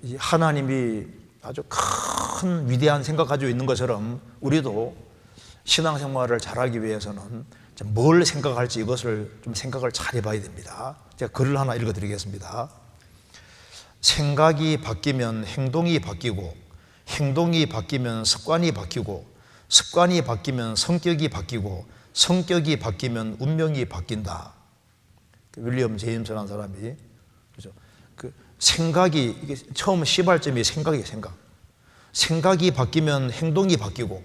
이 하나님이 아주 큰 위대한 생각 가지고 있는 것처럼 우리도 신앙생활을 잘하기 위해서는 뭘 생각할지 이것을 좀 생각을 잘 해봐야 됩니다. 제가 글을 하나 읽어드리겠습니다. 생각이 바뀌면 행동이 바뀌고, 행동이 바뀌면 습관이 바뀌고, 습관이 바뀌면 성격이 바뀌고, 성격이 바뀌면 운명이 바뀐다. 윌리엄 제임스라는 사람이, 그죠? 생각이, 이게 처음 시발점이 생각이에요, 생각. 생각이 바뀌면 행동이 바뀌고,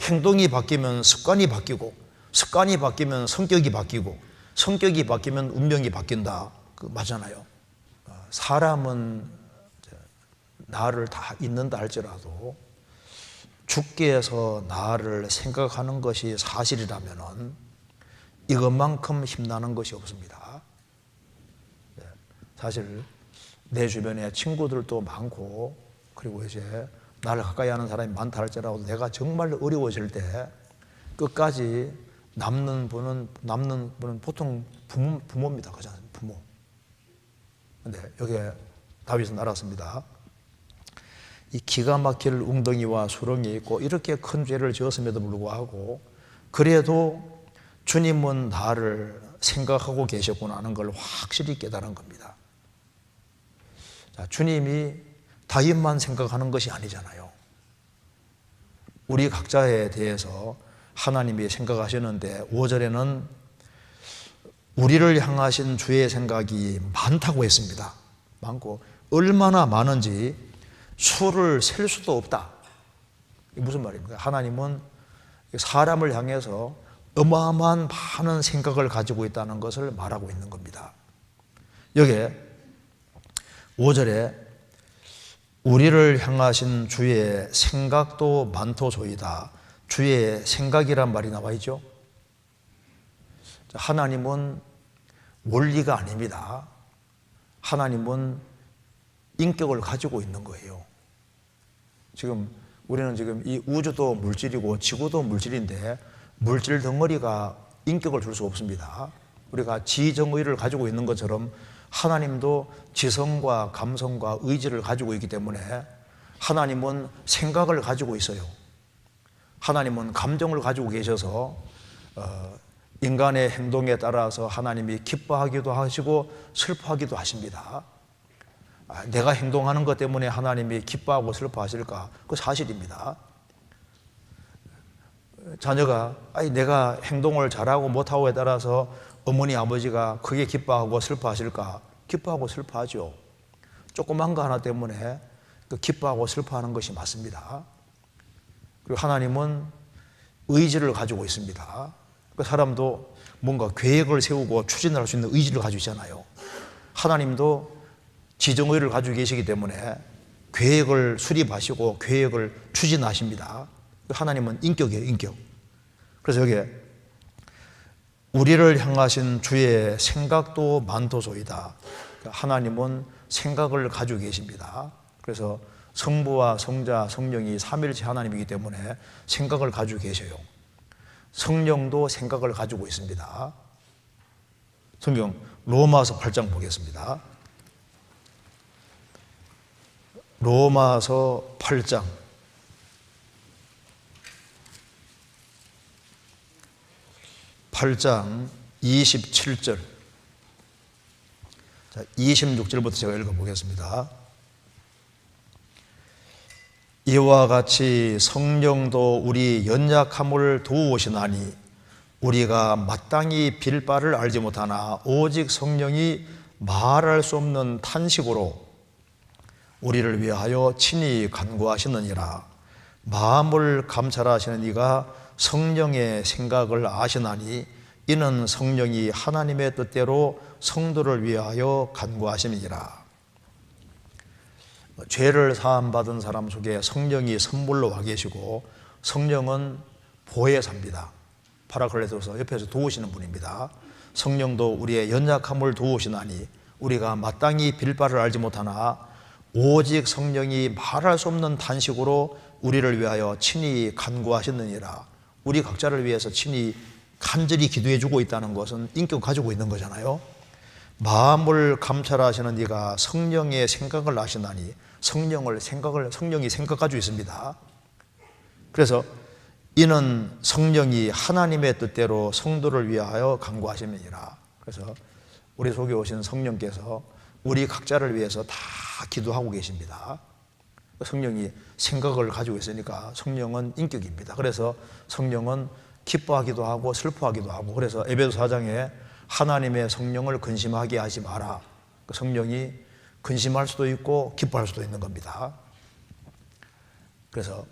행동이 바뀌면 습관이 바뀌고, 습관이 바뀌면 성격이 바뀌고, 성격이 바뀌면 운명이 바뀐다. 맞잖아요. 사람은 나를 다 잊는다 할지라도 죽게 해서 나를 생각하는 것이 사실이라면 이것만큼 힘나는 것이 없습니다. 사실 내 주변에 친구들도 많고, 그리고 이제 나를 가까이 하는 사람이 많다 할지라도 내가 정말 어려워질 때 끝까지 남는 분은 보통 부모입니다. 그죠? 부모. 근데 여기에 다윗은 알았습니다. 이 기가 막힐 웅덩이와 수렁이 있고 이렇게 큰 죄를 지었음에도 불구하고 그래도 주님은 나를 생각하고 계셨구나 하는 걸 확실히 깨달은 겁니다. 자, 주님이 다윗만 생각하는 것이 아니잖아요. 우리 각자에 대해서 하나님이 생각하시는데 5절에는 우리를 향하신 주의 생각이 많다고 했습니다. 많고 얼마나 많은지 수를 셀 수도 없다. 이게 무슨 말입니까? 하나님은 사람을 향해서 어마어마한 많은 생각을 가지고 있다는 것을 말하고 있는 겁니다. 여기에 5절에 우리를 향하신 주의 생각도 많도소이다. 주의 생각이란 말이 나와 있죠. 하나님은 원리가 아닙니다. 하나님은 인격을 가지고 있는 거예요. 우리는 지금 이 우주도 물질이고 지구도 물질인데 물질 덩어리가 인격을 줄 수 없습니다. 우리가 지정의를 가지고 있는 것처럼 하나님도 지성과 감성과 의지를 가지고 있기 때문에 하나님은 생각을 가지고 있어요. 하나님은 감정을 가지고 계셔서 인간의 행동에 따라서 하나님이 기뻐하기도 하시고 슬퍼하기도 하십니다. 내가 행동하는 것 때문에 하나님이 기뻐하고 슬퍼하실까? 그 사실입니다. 자녀가 내가 행동을 잘하고 못하고에 따라서 어머니 아버지가 크게 기뻐하고 슬퍼하실까? 기뻐하고 슬퍼하죠. 조그만 거 하나 때문에 기뻐하고 슬퍼하는 것이 맞습니다. 그리고 하나님은 의지를 가지고 있습니다. 그 사람도 뭔가 계획을 세우고 추진을 할 수 있는 의지를 가지고 있잖아요. 하나님도 지정의를 가지고 계시기 때문에 계획을 수립하시고 계획을 추진하십니다. 하나님은 인격이에요, 인격. 그래서 여기에 우리를 향하신 주의 생각도 많도소이다. 하나님은 생각을 가지고 계십니다. 그래서 성부와 성자, 성령이 삼일체 하나님이기 때문에 생각을 가지고 계셔요. 성령도 생각을 가지고 있습니다. 성경 로마서 8장 보겠습니다. 로마서 8장 27절 26절부터 제가 읽어보겠습니다. 이와 같이 성령도 우리 연약함을 도우시나니 우리가 마땅히 빌 바를 알지 못하나 오직 성령이 말할 수 없는 탄식으로 우리를 위하여 친히 간구하시느니라. 마음을 감찰하시는 이가 성령의 생각을 아시나니 이는 성령이 하나님의 뜻대로 성도를 위하여 간구하심이니라. 죄를 사함받은 사람 속에 성령이 선물로 와 계시고 성령은 보혜사입니다. 파라클레토서 옆에서 도우시는 분입니다. 성령도 우리의 연약함을 도우시나니 우리가 마땅히 빌 바를 알지 못하나 오직 성령이 말할 수 없는 탄식으로 우리를 위하여 친히 간구하시느니라. 우리 각자를 위해서 친히 간절히 기도해 주고 있다는 것은 인격 가지고 있는 거잖아요. 마음을 감찰하시는 이가 성령의 생각을 아시나니 성령이 생각 가지고 있습니다. 그래서 이는 성령이 하나님의 뜻대로 성도를 위하여 간구하심이니라. 그래서 우리 속에 오신 성령께서 우리 각자를 위해서 다 기도하고 계십니다. 성령이 생각을 가지고 있으니까 성령은 인격입니다. 그래서 성령은 기뻐하기도 하고 슬퍼하기도 하고, 그래서 에베소 4장에 하나님의 성령을 근심하게 하지 마라. 성령이 근심할 수도 있고 기뻐할 수도 있는 겁니다. 그래서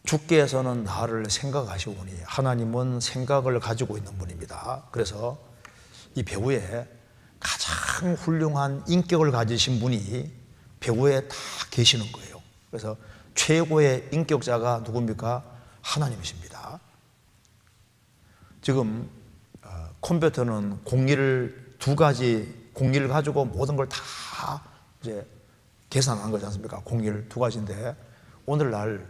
주께서는 나를 생각하시오니 하나님은 생각을 가지고 있는 분입니다. 그래서 이 배후에 가장 훌륭한 인격을 가지신 분이 배후에 다 계시는 거예요. 그래서 최고의 인격자가 누굽니까? 하나님이십니다. 지금 컴퓨터는 두 가지 공리를 가지고 모든 걸 다 이제 계산한 거지 않습니까? 공리를 두 가지인데, 오늘날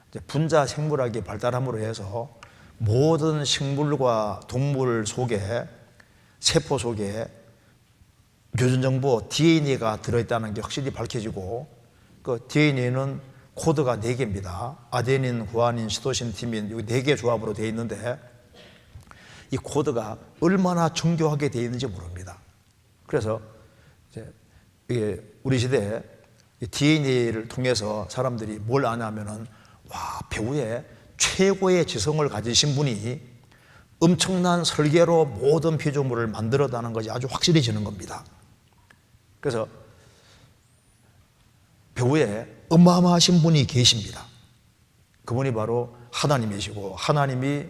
이제 분자 생물학이 발달함으로 해서 모든 식물과 동물 속에, 세포 속에 유전정보 DNA가 들어있다는 게 확실히 밝혀지고, 그 DNA는 코드가 4개입니다. 아데닌, 구아닌, 시토신, 티민, 이 4개 조합으로 되어 있는데 이 코드가 얼마나 정교하게 되어 있는지 모릅니다. 그래서 이제 우리 시대에 DNA를 통해서 사람들이 뭘 아냐면은, 와, 배후에 최고의 지성을 가지신 분이 엄청난 설계로 모든 피조물을 만들었다는 것이 아주 확실해지는 겁니다. 그래서 배후에 어마어마하신 분이 계십니다. 그분이 바로 하나님이시고, 하나님이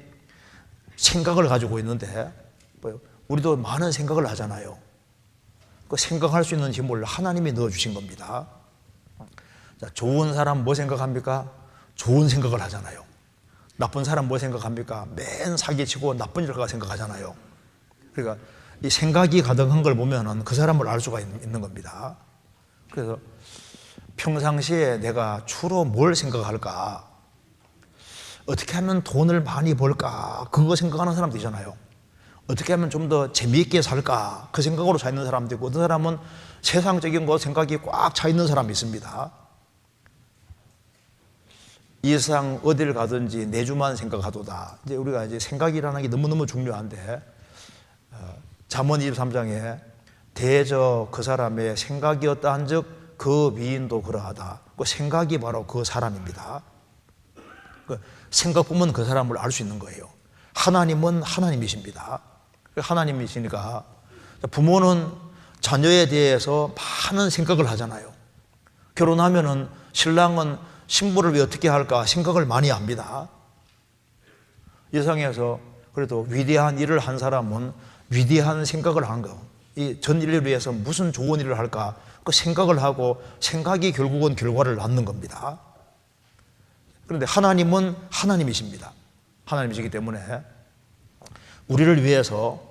생각을 가지고 있는데, 우리도 많은 생각을 하잖아요. 그 생각할 수 있는 힘을 하나님이 넣어주신 겁니다. 자, 좋은 사람 뭐 생각합니까? 좋은 생각을 하잖아요. 나쁜 사람 뭐 생각합니까? 맨 사기치고 나쁜 일을 생각하잖아요. 그러니까 이 생각이 가득한 걸 보면 그 사람을 알 수가 있는 겁니다. 그래서 평상시에 내가 주로 뭘 생각할까? 어떻게 하면 돈을 많이 벌까? 그거 생각하는 사람도 있잖아요. 어떻게 하면 좀 더 재미있게 살까? 그 생각으로 차 있는 사람도 있고, 어떤 사람은 세상적인 거 생각이 꽉 차 있는 사람이 있습니다. 이 세상 어딜 가든지 내 주만 생각하도다. 이제 우리가 이제 생각이라는 게 너무너무 중요한데, 잠언 23장에 대저 그 사람의 생각이었다 한즉 그 미인도 그러하다. 그 생각이 바로 그 사람입니다. 그 생각 보면 그 사람을 알 수 있는 거예요. 하나님은 하나님이십니다. 하나님이시니까 부모는 자녀에 대해서 많은 생각을 하잖아요. 결혼하면은 신랑은 신부를 왜 어떻게 할까 생각을 많이 합니다. 이 세상에서 그래도 위대한 일을 한 사람은 위대한 생각을 한 거. 이 전 인류를 위해서 무슨 좋은 일을 할까 그 생각을 하고, 생각이 결국은 결과를 낳는 겁니다. 그런데 하나님은 하나님이십니다. 하나님이시기 때문에 우리를 위해서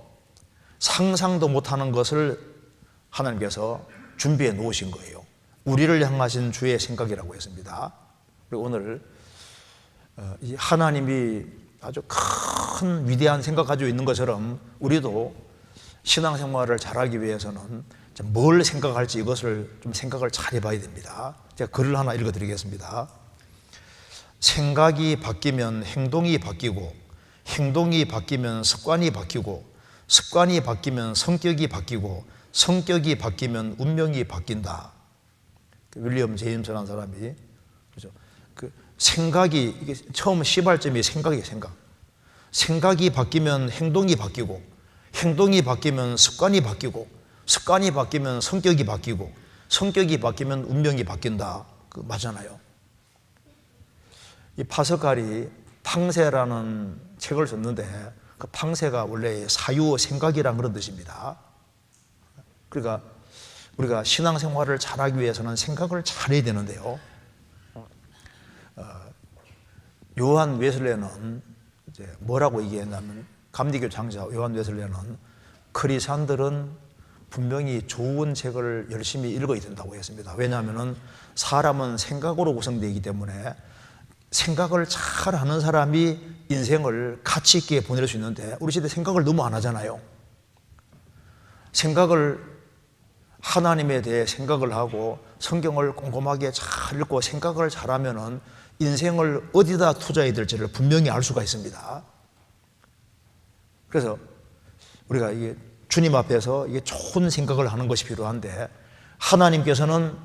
상상도 못하는 것을 하나님께서 준비해 놓으신 거예요. 우리를 향하신 주의 생각이라고 했습니다. 그리고 오늘 이 하나님이 아주 큰 위대한 생각 가지고 있는 것처럼 우리도 신앙생활을 잘하기 위해서는 뭘 생각할지 이것을 좀 생각을 잘 해봐야 됩니다. 제가 글을 하나 읽어드리겠습니다. 생각이 바뀌면 행동이 바뀌고, 행동이 바뀌면 습관이 바뀌고, 습관이 바뀌면 성격이 바뀌고, 성격이 바뀌면 운명이 바뀐다. 윌리엄 제임스라는 사람이, 그죠? 그 생각이, 이게 처음 시발점이 생각이에요, 생각. 생각이 바뀌면 행동이 바뀌고, 행동이 바뀌면 습관이 바뀌고, 습관이 바뀌면 성격이 바뀌고, 성격이 바뀌면 운명이 바뀐다. 그 맞잖아요. 이 파스칼이 팡세라는 책을 썼는데, 그 팡세가 원래 사유 생각이란 그런 뜻입니다. 그러니까 우리가 신앙생활을 잘하기 위해서는 생각을 잘해야 되는데요. 요한 웨슬레는 이제 뭐라고 얘기했냐면, 감리교 장자 요한 웨슬레는 크리스찬들은 분명히 좋은 책을 열심히 읽어야 된다고 했습니다. 왜냐하면 사람은 생각으로 구성되기 때문에 생각을 잘하는 사람이 인생을 가치 있게 보낼 수 있는데, 우리 시대 생각을 너무 안 하잖아요. 생각을 하나님에 대해 생각을 하고 성경을 꼼꼼하게 잘 읽고 생각을 잘하면은 인생을 어디다 투자해야 될지를 분명히 알 수가 있습니다. 그래서 우리가 이게 주님 앞에서 이게 좋은 생각을 하는 것이 필요한데, 하나님께서는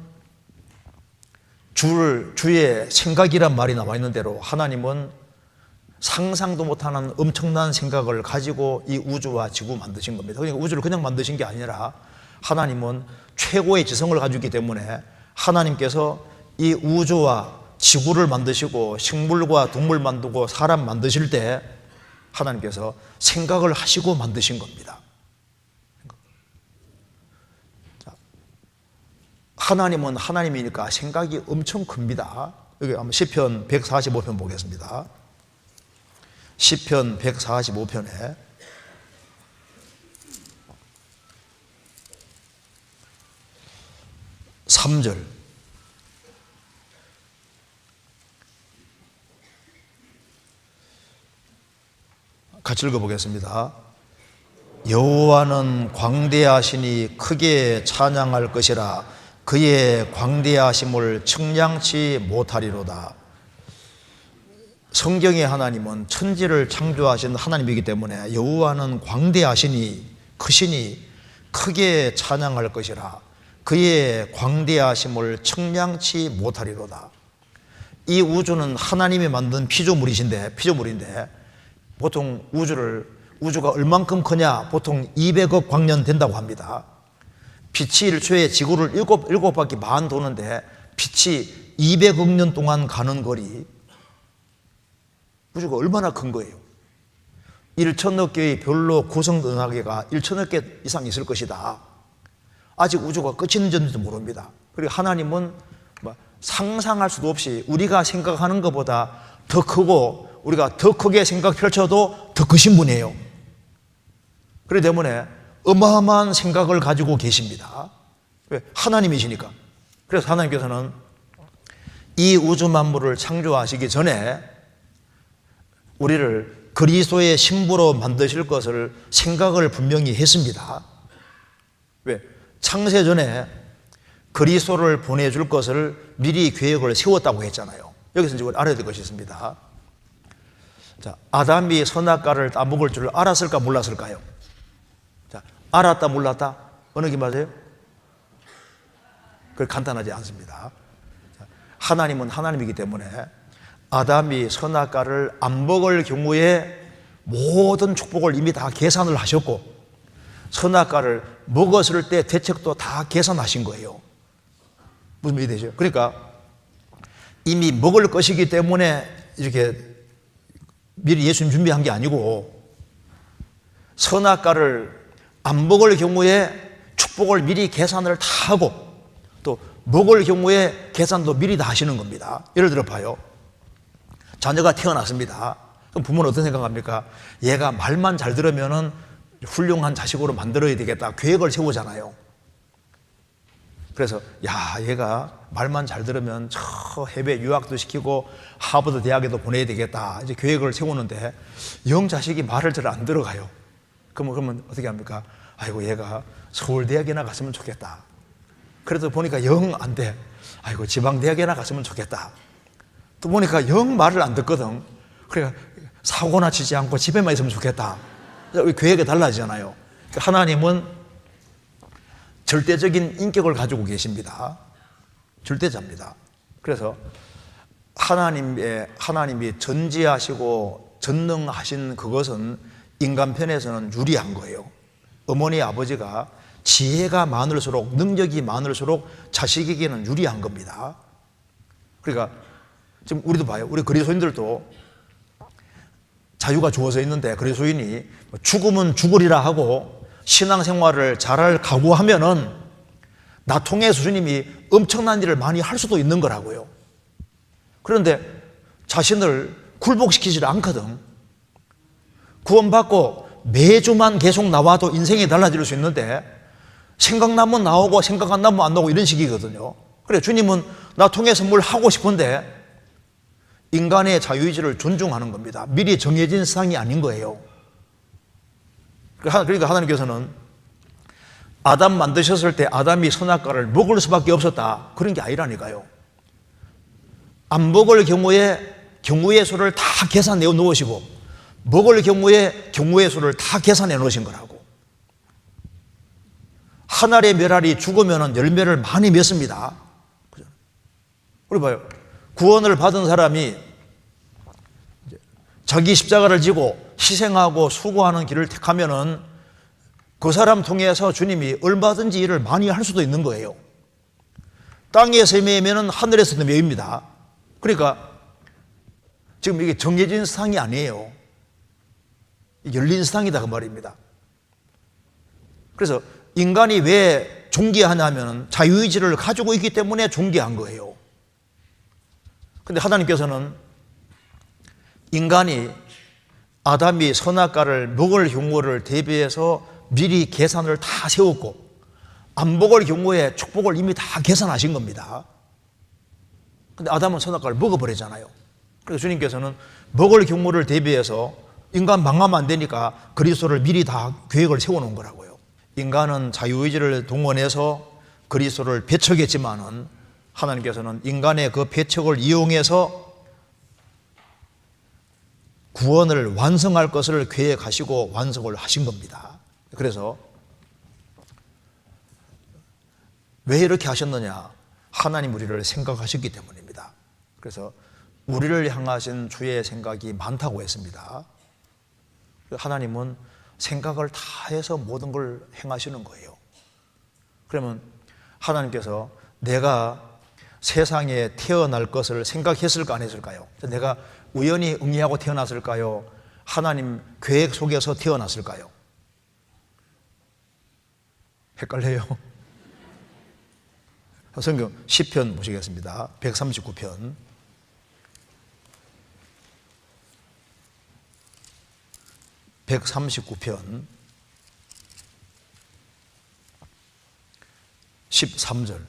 주의 생각이란 말이 나와 있는 대로 하나님은 상상도 못하는 엄청난 생각을 가지고 이 우주와 지구 만드신 겁니다. 그러니까 우주를 그냥 만드신 게 아니라 하나님은 최고의 지성을 가지고 있기 때문에 하나님께서 이 우주와 지구를 만드시고 식물과 동물 만들고 사람 만드실 때 하나님께서 생각을 하시고 만드신 겁니다. 하나님은 하나님이니까 생각이 엄청 큽니다. 여기 한번 시편 145편 보겠습니다. 시편 145편에 3절 같이 읽어보겠습니다. 여호와는 광대하시니 크게 찬양할 것이라 그의 광대하심을 측량치 못하리로다. 성경의 하나님은 천지를 창조하신 하나님이기 때문에 여호와는 광대하시니 크시니 크게 찬양할 것이라 그의 광대하심을 측량치 못하리로다. 이 우주는 하나님이 만든 피조물인데 보통 우주가 얼만큼 크냐? 보통 200억 광년 된다고 합니다. 빛이 1초에 지구를 7바퀴 반 도는데 빛이 200억 년 동안 가는 거리, 우주가 얼마나 큰 거예요. 1천억 개의 별로 구성된 은하계가 1천억 개 이상 있을 것이다. 아직 우주가 끝이 있는지도 모릅니다. 그리고 하나님은 상상할 수도 없이 우리가 생각하는 것보다 더 크고 우리가 더 크게 생각 펼쳐도 더 크신 분이에요. 그렇기 때문에 어마어마한 생각을 가지고 계십니다. 왜? 하나님이시니까. 그래서 하나님께서는 이 우주 만물을 창조하시기 전에 우리를 그리스도의 신부로 만드실 것을 생각을 분명히 했습니다. 왜? 창세전에 그리스도를 보내줄 것을 미리 계획을 세웠다고 했잖아요. 여기서 이제 알아야 될 것이 있습니다. 자, 아담이 선악과를 따먹을 줄 알았을까 몰랐을까요? 자, 알았다 몰랐다? 어느 게 맞아요? 그걸 간단하지 않습니다. 자, 하나님은 하나님이기 때문에 아담이 선악과를 안 먹을 경우에 모든 축복을 이미 다 계산을 하셨고 선악과를 먹었을 때 대책도 다 계산하신 거예요. 무슨 말이 되죠? 그러니까 이미 먹을 것이기 때문에 이렇게 미리 예수님 준비한 게 아니고 선악과를 안 먹을 경우에 축복을 미리 계산을 다 하고 또 먹을 경우에 계산도 미리 다 하시는 겁니다. 예를 들어 봐요. 자녀가 태어났습니다. 그럼 부모는 어떤 생각합니까? 얘가 말만 잘 들으면은 훌륭한 자식으로 만들어야 되겠다. 계획을 세우잖아요. 그래서 얘가 말만 잘 들으면 저 해외 유학도 시키고 하버드 대학에도 보내야 되겠다. 이제 계획을 세우는데 영 자식이 말을 잘 안 들어가요. 그러면 어떻게 합니까? 아이고 얘가 서울대학이나 갔으면 좋겠다. 그래도 보니까 영 안 돼. 아이고 지방대학이나 갔으면 좋겠다. 또 보니까 영 말을 안 듣거든. 그러니까 사고나 치지 않고 집에만 있으면 좋겠다. 계획이 달라지잖아요. 그러니까 하나님은 절대적인 인격을 가지고 계십니다. 절대자입니다. 그래서 하나님이 전지하시고 전능하신 그것은 인간 편에서는 유리한 거예요. 어머니 아버지가 지혜가 많을수록 능력이 많을수록 자식에게는 유리한 겁니다. 그러니까 지금 우리도 봐요. 우리 그리스도인들도 자유가 주어져 있는데 그리스도인이 죽으면 죽으리라 하고 신앙생활을 잘할 각오하면은 나 통해 주님이 엄청난 일을 많이 할 수도 있는 거라고요. 그런데 자신을 굴복시키지 않거든. 구원받고 매주만 계속 나와도 인생이 달라질 수 있는데 생각나면 나오고 생각 안 나면 안 나오고 이런 식이거든요. 그래 주님은 나 통해서 뭘 하고 싶은데 인간의 자유의지를 존중하는 겁니다. 미리 정해진 사항이 아닌 거예요. 그러니까 하나님께서는 아담 만드셨을 때 아담이 선악과를 먹을 수밖에 없었다, 그런 게 아니라니까요. 안 먹을 경우에 경우의 수를 다 계산해 놓으시고, 먹을 경우에 경우의 수를 다 계산해 놓으신 거라고. 한 알의 멸알이 죽으면 열매를 많이 맺습니다. 우리 봐요. 구원을 받은 사람이 자기 십자가를 지고 희생하고 수고하는 길을 택하면은 그 사람 통해서 주님이 얼마든지 일을 많이 할 수도 있는 거예요. 땅에서 매이면 하늘에서도 매입니다. 그러니까 지금 이게 정해진 세상이 아니에요. 열린 세상이다, 그 말입니다. 그래서 인간이 왜 존귀하냐면 자유의지를 가지고 있기 때문에 존귀한 거예요. 근데 하나님께서는 인간이 아담이 선악과를 먹을 경우를 대비해서 미리 계산을 다 세웠고, 안 먹을 경우에 축복을 이미 다 계산하신 겁니다. 근데 아담은 선악과를 먹어버리잖아요. 그래서 주님께서는 먹을 경우를 대비해서 인간 망하면 안 되니까 그리스도를 미리 다 계획을 세워놓은 거라고요. 인간은 자유의지를 동원해서 그리스도를 배척했지만은 하나님께서는 인간의 그 배척을 이용해서 구원을 완성할 것을 계획하시고 완성을 하신 겁니다. 그래서 왜 이렇게 하셨느냐? 하나님 우리를 생각하셨기 때문입니다. 그래서 우리를 향하신 주의 생각이 많다고 했습니다. 하나님은 생각을 다 해서 모든 걸 행하시는 거예요. 그러면 하나님께서 내가 세상에 태어날 것을 생각했을까 안 했을까요? 내가 우연히 응애하고 태어났을까요? 하나님 계획 속에서 태어났을까요? 헷갈려요? 성경 시편 보시겠습니다. 139편. (139편) 13절.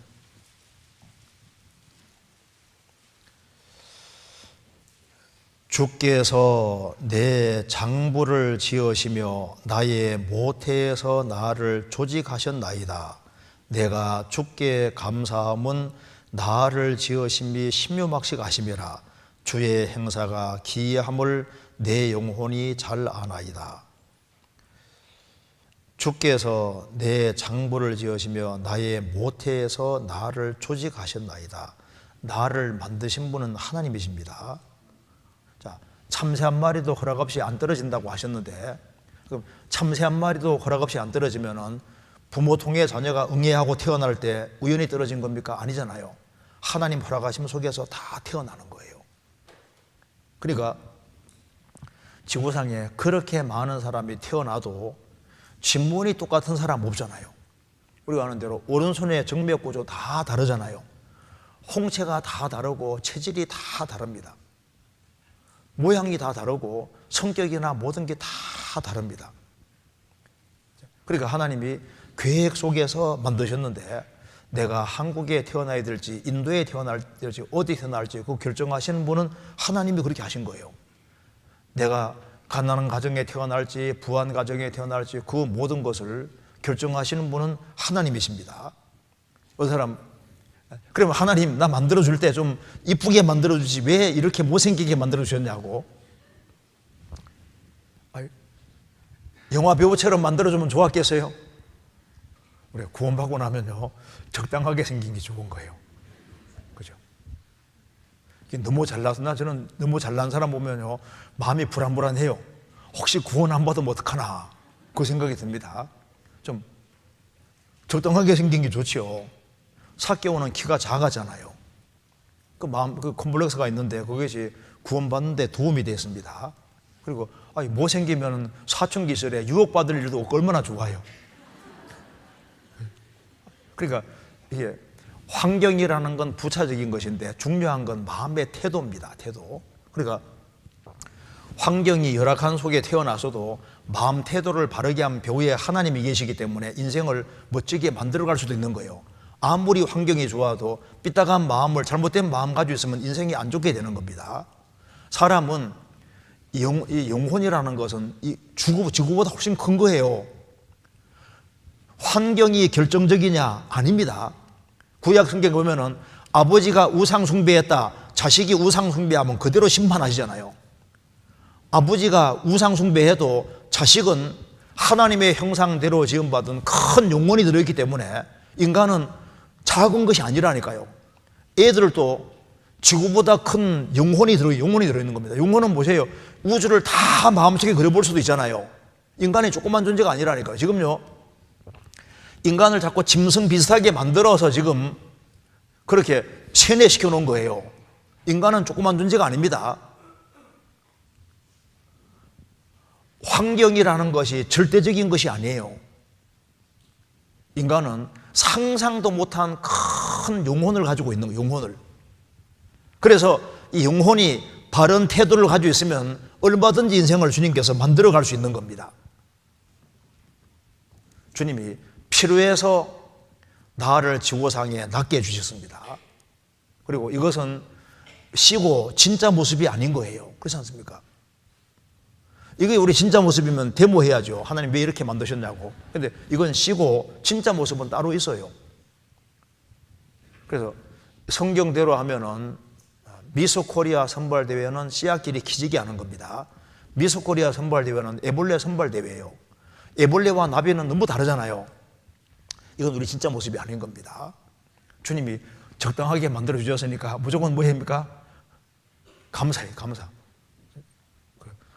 주께서 내 장부를 지으시며 나의 모태에서 나를 조직하셨나이다. 내가 주께 감사함은 나를 지으심이 신묘막식 하심이라. 주의 행사가 기이함을 내 영혼이 잘 아나이다. 주께서 내 장부를 지으시며 나의 모태에서 나를 조직하셨나이다. 나를 만드신 분은 하나님이십니다. 자, 참새 한 마리도 허락 없이 안 떨어진다고 하셨는데, 그럼 참새 한 마리도 허락 없이 안 떨어지면은 부모 통해 자녀가 응애하고 태어날 때 우연히 떨어진 겁니까? 아니잖아요. 하나님 허락하심 속에서 다 태어나는 거예요. 그러니까 지구상에 그렇게 많은 사람이 태어나도 진문이 똑같은 사람 없잖아요. 우리가 아는 대로 오른손의 정맥 구조 다 다르잖아요. 홍채가 다 다르고 체질이 다 다릅니다. 모양이 다 다르고 성격이나 모든 게 다 다릅니다. 그러니까 하나님이 계획 속에서 만드셨는데, 내가 한국에 태어나야 될지 인도에 태어나야 될지 어디 태어날지 그 결정하시는 분은 하나님이 그렇게 하신 거예요. 내가 가난한 가정에 태어날지 부한 가정에 태어날지 그 모든 것을 결정하시는 분은 하나님이십니다. 어떤 사람, 그러면 하나님 나 만들어줄 때 좀 이쁘게 만들어주지 왜 이렇게 못생기게 만들어주셨냐고. 영화 배우처럼 만들어주면 좋았겠어요? 우리 구원받고 나면요 적당하게 생긴 게 좋은 거예요. 그죠? 너무 잘나서, 저는 너무 잘난 사람 보면요 마음이 불안불안해요. 혹시 구원 안 받으면 어떡하나 그 생각이 듭니다. 좀 적당하게 생긴 게 좋죠. 사개오는 키가 작아잖아요. 그 마음, 그 컴플렉스가 있는데 그것이 구원받는 데 도움이 됐습니다. 그리고 못생기면 사춘기 시절에 유혹받을 일도 없고 얼마나 좋아요. 그러니까 이게 환경이라는 건 부차적인 것인데 중요한 건 마음의 태도입니다. 태도. 그러니까 환경이 열악한 속에 태어나서도 마음 태도를 바르게 한 배우에 하나님이 계시기 때문에 인생을 멋지게 만들어갈 수도 있는 거예요. 아무리 환경이 좋아도 삐딱한 마음을, 잘못된 마음 가지고 있으면 인생이 안 좋게 되는 겁니다. 사람은 이 영혼이라는 것은 이 지구보다 훨씬 큰 거예요. 환경이 결정적이냐? 아닙니다. 구약 성경에 보면은 아버지가 우상 숭배했다, 자식이 우상 숭배하면 그대로 심판하시잖아요. 아버지가 우상 숭배해도 자식은 하나님의 형상대로 지음받은 큰 영혼이 들어있기 때문에 인간은 작은 것이 아니라니까요. 애들도 지구보다 큰 영혼이 들어있는 겁니다. 영혼은 보세요. 우주를 다 마음속에 그려볼 수도 있잖아요. 인간이 조그만 존재가 아니라니까요. 지금요, 인간을 자꾸 짐승 비슷하게 만들어서 지금 그렇게 세뇌시켜 놓은 거예요. 인간은 조그만 존재가 아닙니다. 환경이라는 것이 절대적인 것이 아니에요. 인간은 상상도 못한 큰 영혼을 가지고 있는 거예요. 영혼을. 그래서 이 영혼이 바른 태도를 가지고 있으면 얼마든지 인생을 주님께서 만들어 갈 수 있는 겁니다. 주님이 필요해서 나를 지구상에 낫게 해주셨습니다. 그리고 이것은 쉬고 진짜 모습이 아닌 거예요. 그렇지 않습니까? 이게 우리 진짜 모습이면 데모해야죠. 하나님 왜 이렇게 만드셨냐고. 근데 이건 쉬고 진짜 모습은 따로 있어요. 그래서 성경대로 하면은 미스 코리아 선발대회는 씨앗끼리 기지개 하는 겁니다. 미스 코리아 선발대회는 애벌레 선발대회예요. 애벌레와 나비는 너무 다르잖아요. 이건 우리 진짜 모습이 아닌 겁니다. 주님이 적당하게 만들어 주셨으니까 무조건 뭐 합니까? 감사해요. 감사.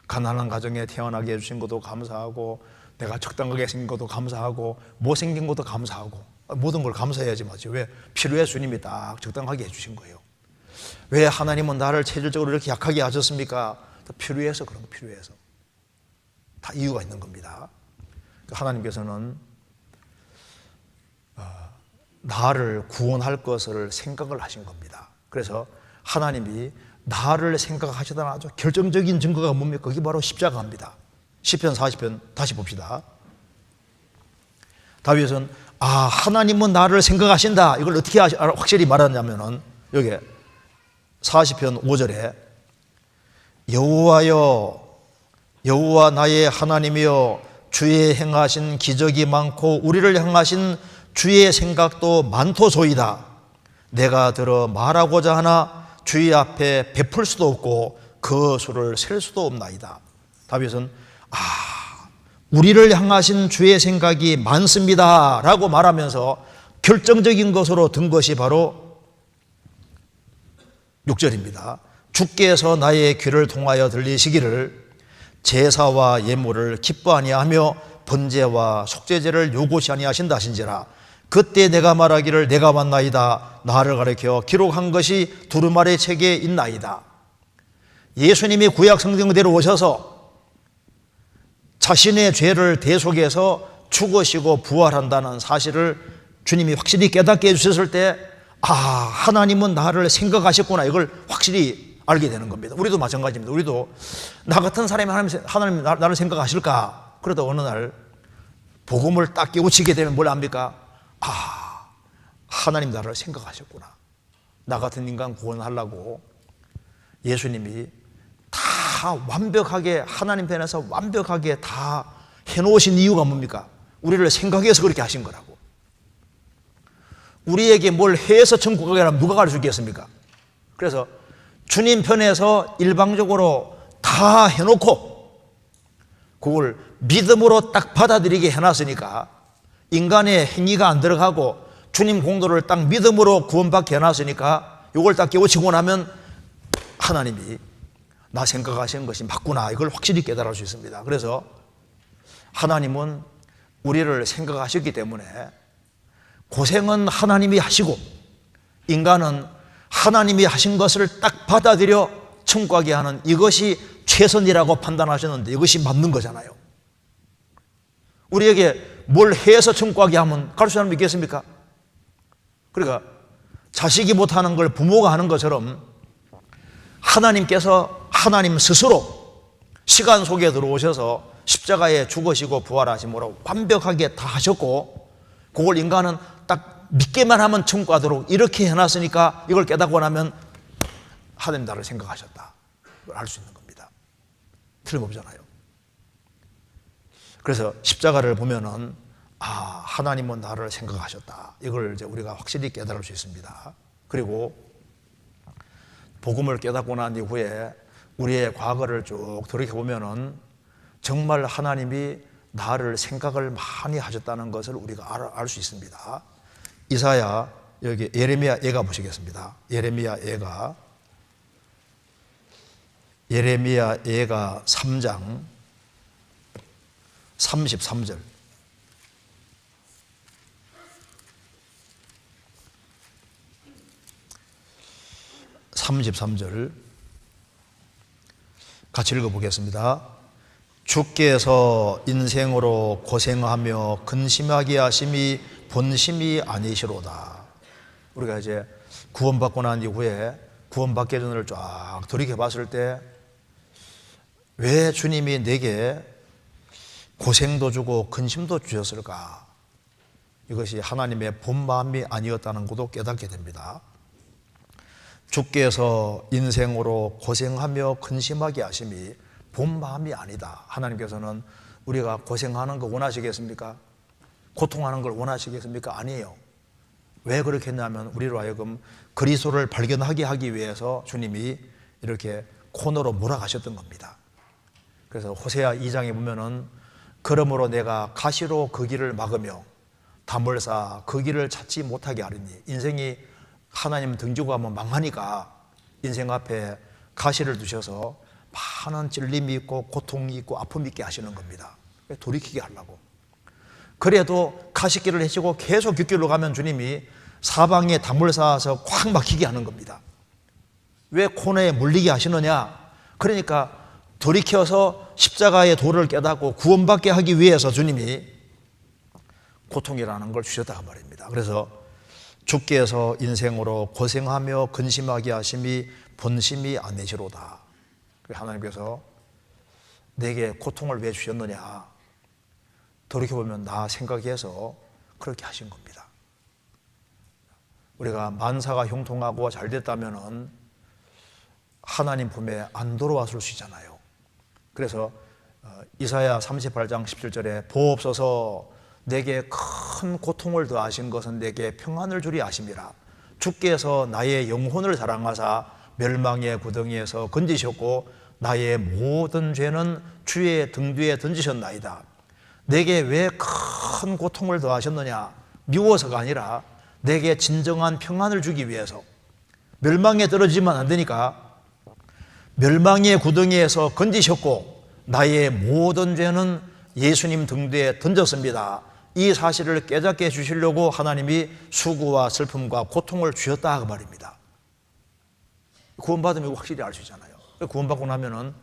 가난한 가정에 태어나게 해주신 것도 감사하고, 내가 적당하게 생긴 것도 감사하고, 못생긴 것도 감사하고, 모든 걸 감사해야지 맞죠. 왜? 필요해 주님이 딱 적당하게 해주신 거예요. 왜 하나님은 나를 체질적으로 이렇게 약하게 하셨습니까? 필요해서 그런 거, 필요해서. 다 이유가 있는 겁니다. 하나님께서는 나를 구원할 것을 생각을 하신 겁니다. 그래서 하나님이 나를 생각하시다는 아주 결정적인 증거가 뭡니까? 그게 바로 십자가입니다. 시편 40편 다시 봅시다. 다윗은 하나님은 나를 생각하신다, 이걸 어떻게 확실히 말하냐면은 여기 40편 5절에 여호와여, 여호와 나의 하나님이여, 주의 행하신 기적이 많고 우리를 향하신 주의 생각도 많도소이다. 내가 들어 말하고자 하나 주의 앞에 베풀 수도 없고 그 수를 셀 수도 없나이다. 다윗은 우리를 향하신 주의 생각이 많습니다 라고 말하면서 결정적인 것으로 든 것이 바로 6절입니다. 주께서 나의 귀를 통하여 들리시기를 제사와 예물을 기뻐 아니하며 번제와 속죄제를 요구시 아니하신다 하신지라. 그때 내가 말하기를 내가 왔나이다. 나를 가리켜 기록한 것이 두루마리 책에 있나이다. 예수님이 구약 성경대로 오셔서 자신의 죄를 대속해서 죽으시고 부활한다는 사실을 주님이 확실히 깨닫게 해주셨을 때 하나님은 나를 생각하셨구나, 이걸 확실히 알게 되는 겁니다. 우리도 마찬가지입니다. 우리도 나 같은 사람이 하나님 나를 생각하실까? 그러다 어느 날 복음을 딱 깨우치게 되면 뭘 압니까? 하나님 나를 생각하셨구나. 나 같은 인간 구원하려고 예수님이 다 완벽하게, 하나님 편에서 완벽하게 다 해놓으신 이유가 뭡니까? 우리를 생각해서 그렇게 하신 거라고. 우리에게 뭘 해서 천국 가게 하면 누가 가르치겠습니까? 그래서 주님 편에서 일방적으로 다 해놓고 그걸 믿음으로 딱 받아들이게 해놨으니까 인간의 행위가 안 들어가고 주님 공도를 딱 믿음으로 구원받게 해놨으니까 이걸 딱 깨우치고 나면 하나님이 나 생각하시는 것이 맞구나, 이걸 확실히 깨달을 수 있습니다. 그래서 하나님은 우리를 생각하셨기 때문에 고생은 하나님이 하시고 인간은 하나님이 하신 것을 딱 받아들여 천국 가게 하는, 이것이 최선이라고 판단하셨는데 이것이 맞는 거잖아요. 우리에게 뭘 해서 천국 가게 하면 갈 수 있는 사람 있겠습니까? 그러니까 자식이 못하는 걸 부모가 하는 것처럼 하나님께서 하나님 스스로 시간 속에 들어오셔서 십자가에 죽으시고 부활하심으로 완벽하게 다 하셨고, 그걸 인간은 딱 믿기만 하면 천국 가도록 이렇게 해놨으니까 이걸 깨닫고 나면 하나님 나를 생각하셨다, 이걸 알 수 있는 겁니다. 틀림없잖아요. 그래서 십자가를 보면은 하나님은 나를 생각하셨다. 이걸 이제 우리가 확실히 깨달을 수 있습니다. 그리고 복음을 깨닫고 난 이후에 우리의 과거를 쭉 돌이켜보면은 정말 하나님이 나를 생각을 많이 하셨다는 것을 우리가 알 수 있습니다. 이사야, 여기 예레미야 예가 보시겠습니다. 예레미야 예가 3장 33절. 33절 같이 읽어보겠습니다. 주께서 인생으로 고생하며 근심하게 하심이 본심이 아니시로다. 우리가 이제 구원받고 난 이후에 구원받기 전을 쫙 돌이켜봤을 때 왜 주님이 내게 고생도 주고 근심도 주셨을까? 이것이 하나님의 본 마음이 아니었다는 것도 깨닫게 됩니다. 주께서 인생으로 고생하며 근심하게 하심이 본 마음이 아니다. 하나님께서는 우리가 고생하는 거 원하시겠습니까? 고통하는 걸 원하시겠습니까? 아니에요. 왜 그렇게 했냐면 우리로 하여금 그리스도를 발견하게 하기 위해서 주님이 이렇게 코너로 몰아가셨던 겁니다. 그래서 호세아 2장에 보면은 그러므로 내가 가시로 그 길을 막으며 담을 쌓아 그 길을 찾지 못하게 하리니, 인생이 하나님 등지고 가면 망하니까 인생 앞에 가시를 두셔서 많은 찔림이 있고 고통이 있고 아픔이 있게 하시는 겁니다. 돌이키게 하려고. 그래도 가시길을 해시고 계속 뒷길로 가면 주님이 사방에 담을 쌓아서 꽉 막히게 하는 겁니다. 왜 코너에 물리게 하시느냐? 그러니까 돌이켜서 십자가의 도를 깨닫고 구원받게 하기 위해서 주님이 고통이라는 걸 주셨다 말입니다. 그래서 주께서 인생으로 고생하며 근심하게 하심이 본심이 아니시로다. 하나님께서 내게 고통을 왜 주셨느냐? 돌이켜보면 나 생각해서 그렇게 하신 겁니다. 우리가 만사가 형통하고 잘 됐다면 하나님 품에 안 돌아왔을 수 있잖아요. 그래서 이사야 38장 17절에 보옵소서 내게 큰 고통을 더하신 것은 내게 평안을 주리 아심이라. 주께서 나의 영혼을 사랑하사 멸망의 구덩이에서 건지셨고 나의 모든 죄는 주의 등 뒤에 던지셨나이다. 내게 왜 큰 고통을 더하셨느냐? 미워서가 아니라 내게 진정한 평안을 주기 위해서. 멸망에 떨어지면 안 되니까 멸망의 구덩이에서 건지셨고 나의 모든 죄는 예수님 등 뒤에 던졌습니다. 이 사실을 깨닫게 해주시려고 하나님이 수고와 슬픔과 고통을 주셨다 그 말입니다. 구원받으면 확실히 알 수 있잖아요. 구원받고 나면은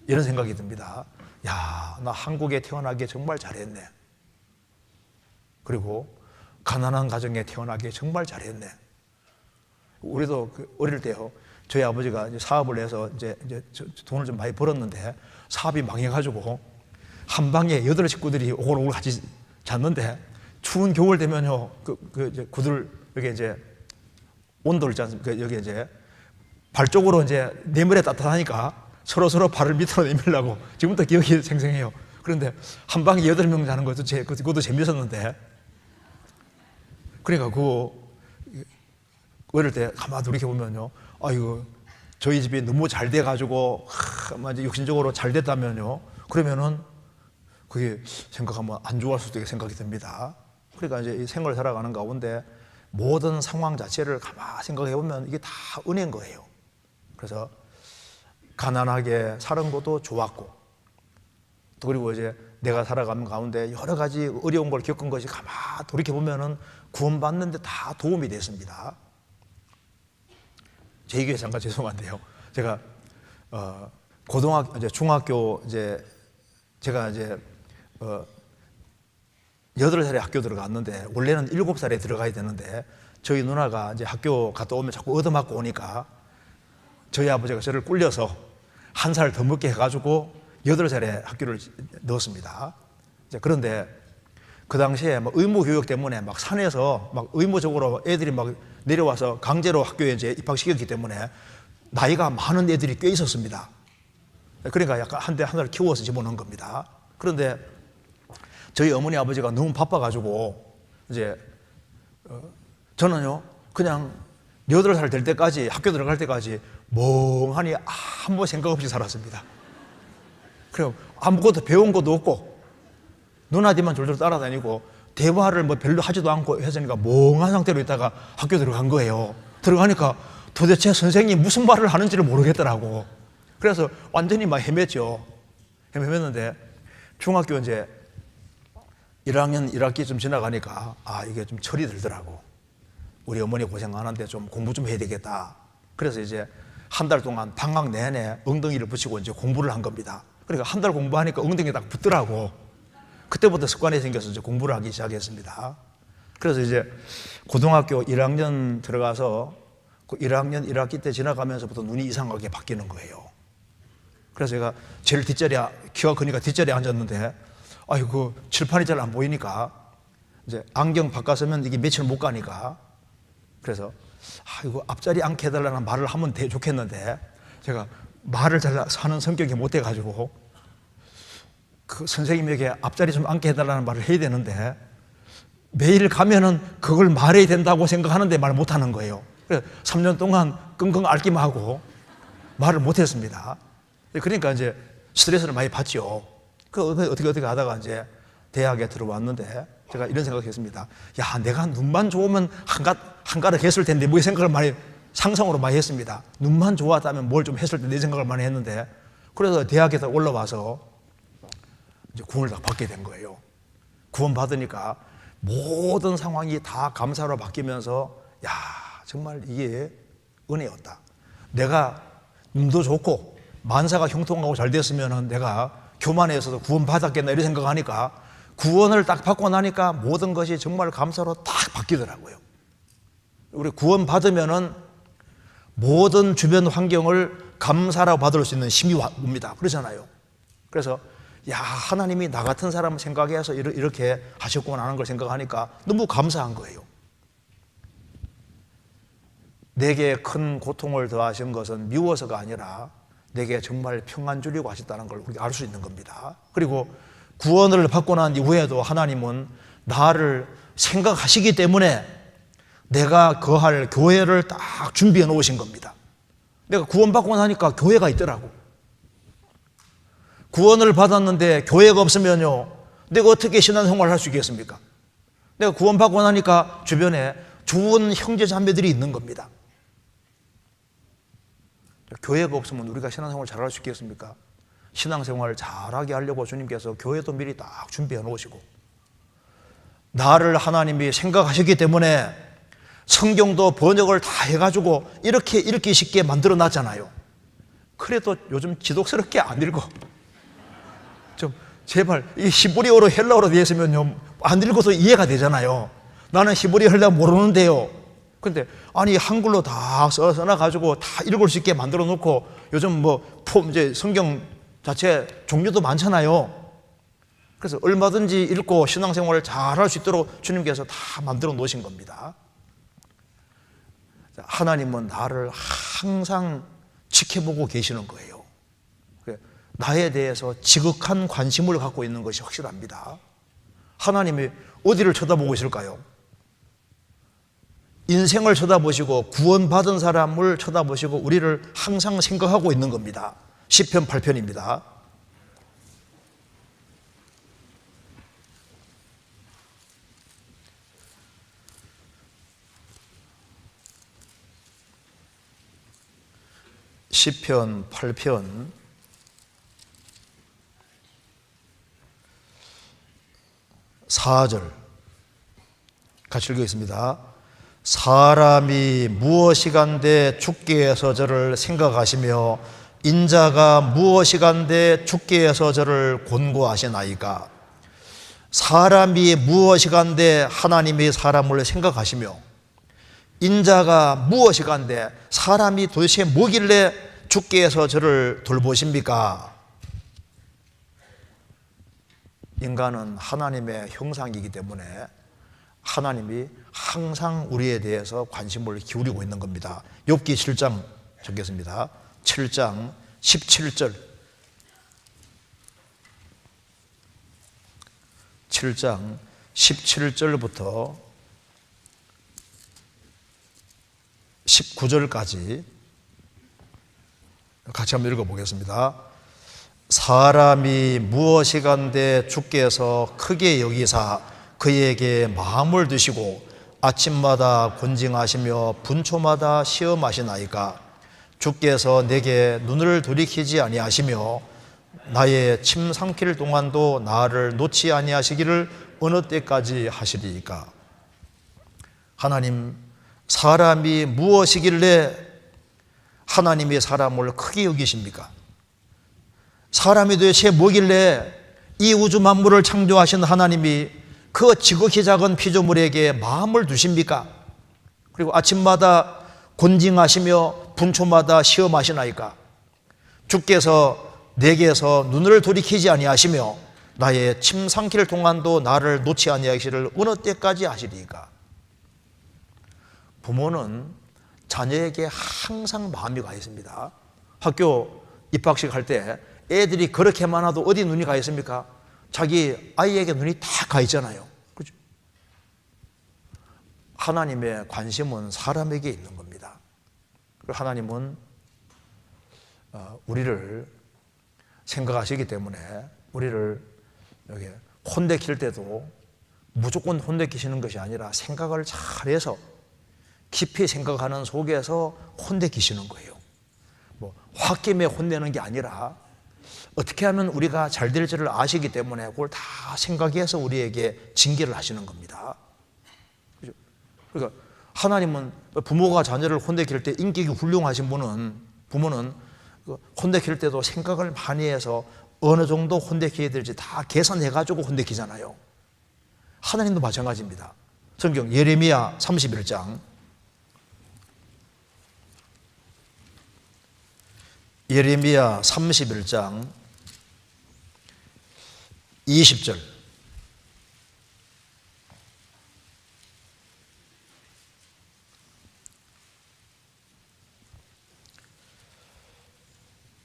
이런 생각이 듭니다. 야, 나 한국에 태어나기에 정말 잘했네. 그리고 가난한 가정에 태어나기에 정말 잘했네. 우리도 어릴 때요, 저희 아버지가 이제 사업을 해서 이제 돈을 좀 많이 벌었는데 사업이 망해가지고 한 방에 8 식구들이 오글오글 같이 잤는데 추운 겨울 되면요, 이제 구들 여기 이제 온도를 있지 않습니까? 여기 이제 발 쪽으로 이제 내물에 따뜻하니까 서로 발을 밑으로 내밀라고 지금부터 기억이 생생해요. 그런데 한 방에 8명 자는 것도 그것도 재밌었는데, 그러니까 어릴 때 가만히 돌이켜보면요, 아이고 저희 집이 너무 잘 돼가지고 이제 육신적으로 잘 됐다면요, 그러면은 그게 생각하면 안 좋아할 수도 있게 생각이 듭니다. 그러니까 이제 이 생을 살아가는 가운데 모든 상황 자체를 가만히 생각해 보면 이게 다 은혜인 거예요. 그래서 가난하게 사는 것도 좋았고, 또 그리고 이제 내가 살아가는 가운데 여러 가지 어려운 걸 겪은 것이 가만히 돌이켜 보면은 구원받는 데 다 도움이 됐습니다. 제 얘기에 잠깐 죄송한데요, 제가 고등학교 이제 중학교 이제 제가 이제 8살에 학교 들어갔는데 원래는 7살에 들어가야 되는데 저희 누나가 이제 학교 갔다 오면 자꾸 얻어맞고 오니까 저희 아버지가 저를 꿀려서 1살 더 먹게 해가지고 8살에 학교를 넣었습니다. 그런데 그 당시에 막 의무교육 때문에 막 산에서 막 의무적으로 애들이 막 내려와서 강제로 학교에 이제 입학시켰기 때문에 나이가 많은 애들이 꽤 있었습니다. 그러니까 약간 한 대 하나를 키워서 집어넣은 겁니다. 그런데 저희 어머니 아버지가 너무 바빠가지고 이제 저는요 그냥 8살 될 때까지 학교 들어갈 때까지 멍하니 아무 생각 없이 살았습니다. 그럼 아무것도 배운 것도 없고 누나 뒤만 졸졸 따라다니고 대화를 뭐 별로 하지도 않고 했으니까 멍한 상태로 있다가 학교 들어간 거예요. 들어가니까 도대체 선생님이 무슨 말을 하는지를 모르겠더라고. 그래서 완전히 막 헤맸죠. 헤맸는데 중학교 이제 1학년 1학기쯤 지나가니까 이게 좀 철이 들더라고. 우리 어머니 고생하는데 좀 공부 좀 해야 되겠다. 그래서 이제 한 달 동안 방학 내내 엉덩이를 붙이고 이제 공부를 한 겁니다. 그러니까 한 달 공부하니까 엉덩이에 딱 붙더라고. 그때부터 습관이 생겨서 이제 공부를 하기 시작했습니다. 그래서 이제 고등학교 1학년 들어가서 그 1학년 1학기 때 지나가면서부터 눈이 이상하게 바뀌는 거예요. 그래서 제가 제일 뒷자리에, 키가 크니까 뒷자리에 앉았는데 아이고 칠판이 잘 안 보이니까 이제 안경 바꿨으면 이게 며칠 못 가니까 그래서 이거 앞자리 앉게 해달라는 말을 하면 되게 좋겠는데 제가 말을 잘 하는 성격이 못 돼가지고 그 선생님에게 앞자리 좀 앉게 해달라는 말을 해야 되는데 매일 가면은 그걸 말해야 된다고 생각하는데 말 못하는 거예요. 그래서 3년 동안 끙끙 앓기만 하고 말을 못했습니다. 그러니까 이제 스트레스를 많이 받죠. 어떻게 하다가 이제 대학에 들어왔는데 제가 이런 생각했습니다. 야, 내가 눈만 좋으면 한가득 했을 텐데 뭐 이 생각을 많이 상상으로 많이 했습니다. 눈만 좋았다면 뭘 좀 했을 텐데 이 생각을 많이 했는데 그래서 대학에서 올라와서 이제 구원을 딱 받게 된 거예요. 구원 받으니까 모든 상황이 다 감사로 바뀌면서 야, 정말 이게 은혜였다. 내가 눈도 좋고 만사가 형통하고 잘 됐으면 내가 교만에서도 구원 받았겠나 이런 생각하니까 구원을 딱 받고 나니까 모든 것이 정말 감사로 딱 바뀌더라고요. 우리 구원 받으면은 모든 주변 환경을 감사로 받을 수 있는 힘이 옵니다. 그러잖아요. 그래서 야, 하나님이 나 같은 사람을 생각해서 이렇게 하셨구나 하는 걸 생각하니까 너무 감사한 거예요. 내게 큰 고통을 더하신 것은 미워서가 아니라 내게 정말 평안 주려고 하셨다는 걸 우리가 알 수 있는 겁니다. 그리고 구원을 받고 난 이후에도 하나님은 나를 생각하시기 때문에 내가 거할 교회를 딱 준비해 놓으신 겁니다. 내가 구원받고 나니까 교회가 있더라고. 구원을 받았는데 교회가 없으면요, 내가 어떻게 신앙생활을 할 수 있겠습니까? 내가 구원받고 나니까 주변에 좋은 형제 자매들이 있는 겁니다. 교회가 없으면 우리가 신앙생활을 잘할 수 있겠습니까? 신앙생활을 잘하게 하려고 주님께서 교회도 미리 딱 준비해 놓으시고 나를 하나님이 생각하셨기 때문에 성경도 번역을 다 해가지고 이렇게 읽기 쉽게 만들어 놨잖아요. 그래도 요즘 지독스럽게 안 읽어. 좀 제발 이 히브리어로 헬라어로 되어 있으면요 안 읽어도 이해가 되잖아요. 나는 히브리어 헬라어 모르는데요. 근데 아니 한글로 다 써놔가지고 다 읽을 수 있게 만들어 놓고 요즘 이제 성경 자체 종류도 많잖아요. 그래서 얼마든지 읽고 신앙생활을 잘 할 수 있도록 주님께서 다 만들어 놓으신 겁니다. 하나님은 나를 항상 지켜보고 계시는 거예요. 나에 대해서 지극한 관심을 갖고 있는 것이 확실합니다. 하나님이 어디를 쳐다보고 있을까요? 인생을 쳐다보시고 구원받은 사람을 쳐다보시고 우리를 항상 생각하고 있는 겁니다. 시편 8편입니다. 시편 8편 4절 같이 읽겠습니다. 사람이 무엇이간데 죽게 해서 저를 생각하시며 인자가 무엇이간데 죽게 해서 저를 곤고하시나이까. 사람이 무엇이간데 하나님이 사람을 생각하시며 인자가 무엇이간데 사람이 도대체 뭐길래 죽게 해서 저를 돌보십니까? 인간은 하나님의 형상이기 때문에 하나님이 항상 우리에 대해서 관심을 기울이고 있는 겁니다. 욥기 7장 적겠습니다. 7장 17절 27장 17절부터 19절까지 같이 한번 읽어보겠습니다. 사람이 무엇이간데 주께서 크게 여기사 그에게 마음을 두시고 아침마다 곤징하시며 분초마다 시험하시나이까. 주께서 내게 눈을 돌이키지 아니하시며 나의 침 삼킬 동안도 나를 놓지 아니하시기를 어느 때까지 하시리이까. 하나님, 사람이 무엇이길래 하나님이 사람을 크게 여기십니까? 사람이 도대체 뭐길래 이 우주 만물을 창조하신 하나님이 그 지극히 작은 피조물에게 마음을 두십니까? 그리고 아침마다 곤징하시며 분초마다 시험하시나이까. 주께서 내게서 눈을 돌이키지 아니하시며 나의 침 삼킬 동안도 나를 놓지 아니하시기를 어느 때까지 하시리이까. 부모는 자녀에게 항상 마음이 가 있습니다. 학교 입학식 할 때 애들이 그렇게 많아도 어디 눈이 가 있습니까? 자기 아이에게 눈이 다 가 있잖아요. 그렇죠? 하나님의 관심은 사람에게 있는 겁니다. 하나님은 우리를 생각하시기 때문에 우리를 여기 혼내킬 때도 무조건 혼내키시는 것이 아니라 생각을 잘해서 깊이 생각하는 속에서 혼내키시는 거예요. 뭐 홧김에 혼내는 게 아니라 어떻게 하면 우리가 잘 될지를 아시기 때문에 그걸 다 생각해서 우리에게 징계를 하시는 겁니다. 그렇죠? 그러니까 하나님은 부모가 자녀를 혼내킬 때 인격이 훌륭하신 부모는 혼내킬 때도 생각을 많이 해서 어느 정도 혼내켜야 될지 다 계산해가지고 혼내키잖아요. 하나님도 마찬가지입니다. 성경 예레미야 31장 예레미야 31장 20절.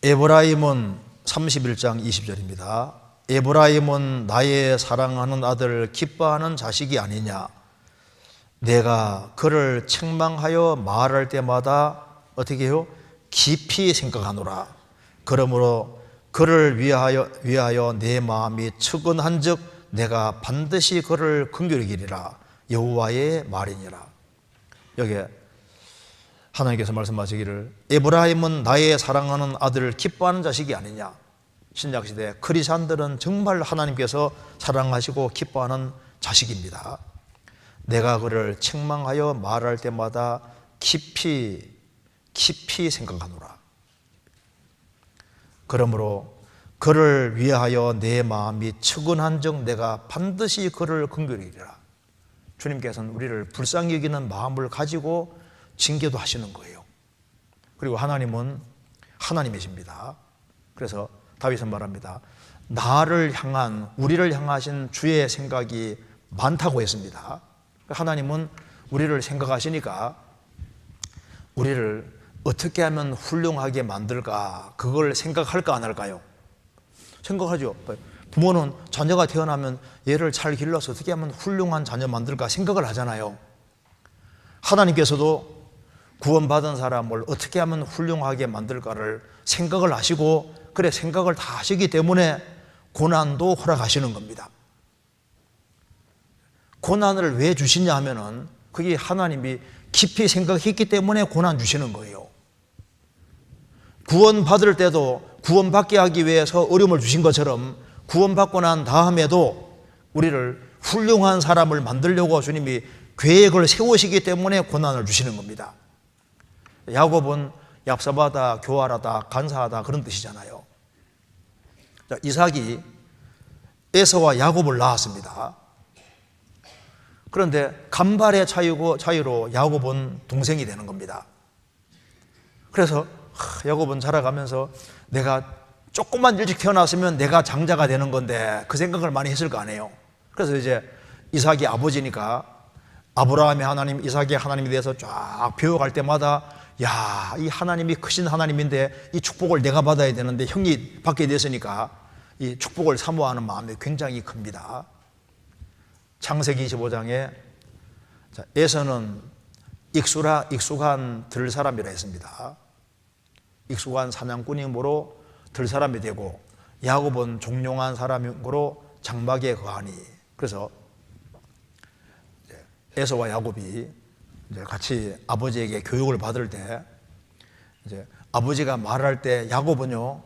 에브라임은 31장 20절입니다. 에브라임은 나의 사랑하는 아들 기뻐하는 자식이 아니냐. 내가 그를 책망하여 말할 때마다 어떻게 해요? 깊이 생각하노라. 그러므로 그를 위하여 내 마음이 측은한즉 내가 반드시 그를 긍휼히 여기리라. 여호와의 말이니라. 여기에 하나님께서 말씀하시기를 에브라임은 나의 사랑하는 아들을 기뻐하는 자식이 아니냐. 신약시대 크리스찬들은 정말 하나님께서 사랑하시고 기뻐하는 자식입니다. 내가 그를 책망하여 말할 때마다 깊이 생각하노라. 그러므로 그를 위하여 내 마음이 측은한즉 내가 반드시 그를 긍휼히 여기리라. 주님께서는 우리를 불쌍히 여기는 마음을 가지고 징계도 하시는 거예요. 그리고 하나님은 하나님이십니다. 그래서 다윗은 말합니다. 우리를 향하신 주의 생각이 많다고 했습니다. 하나님은 우리를 생각하시니까 우리를 어떻게 하면 훌륭하게 만들까, 그걸 생각할까 안 할까요? 생각하죠. 부모는 자녀가 태어나면 얘를 잘 길러서 어떻게 하면 훌륭한 자녀 만들까 생각을 하잖아요. 하나님께서도 구원받은 사람을 어떻게 하면 훌륭하게 만들까를 생각을 하시고, 그래 생각을 다 하시기 때문에 고난도 허락하시는 겁니다. 고난을 왜 주시냐 하면은 그게 하나님이 깊이 생각했기 때문에 고난 주시는 거예요. 구원받을 때도 구원받게 하기 위해서 어려움을 주신 것처럼 구원받고 난 다음에도 우리를 훌륭한 사람을 만들려고 주님이 계획을 세우시기 때문에 고난을 주시는 겁니다. 야곱은 얍사바다, 교활하다, 간사하다 그런 뜻이잖아요. 자, 이삭이 에서와 야곱을 낳았습니다. 그런데 간발의 차이로 야곱은 동생이 되는 겁니다. 그래서 야곱은 자라가면서 내가 조금만 일찍 태어났으면 내가 장자가 되는 건데 그 생각을 많이 했을 거 아니에요. 그래서 이제 이삭이 아버지니까 아브라함의 하나님, 이삭의 하나님에 대해서 쫙 배워갈 때마다 야, 이 하나님이 크신 하나님인데 이 축복을 내가 받아야 되는데 형이 받게 됐으니까 이 축복을 사모하는 마음이 굉장히 큽니다. 창세기 25장에 에서는 익숙한 들 사람이라 했습니다. 익숙한 사냥꾼이므로 들 사람이 되고, 야곱은 종용한 사람이므로 장막에 거하니. 그래서 에서와 야곱이 같이 아버지에게 교육을 받을 때, 아버지가 말할 때 야곱은요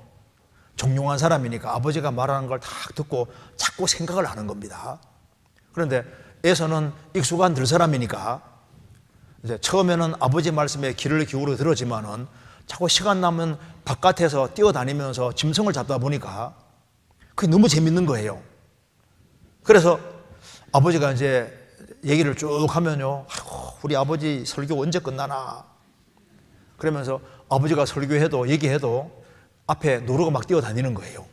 종용한 사람이니까 아버지가 말하는 걸 딱 듣고 자꾸 생각을 하는 겁니다. 그런데 에서는 익숙한 들 사람이니까 처음에는 아버지 말씀에 귀를 기울여 들었지만은 자꾸 시간 나면 바깥에서 뛰어다니면서 짐승을 잡다 보니까 그게 너무 재밌는 거예요. 그래서 아버지가 이제 얘기를 쭉 하면요, 아이고, 우리 아버지 설교 언제 끝나나? 그러면서 아버지가 설교해도 얘기해도 앞에 노루가 막 뛰어다니는 거예요.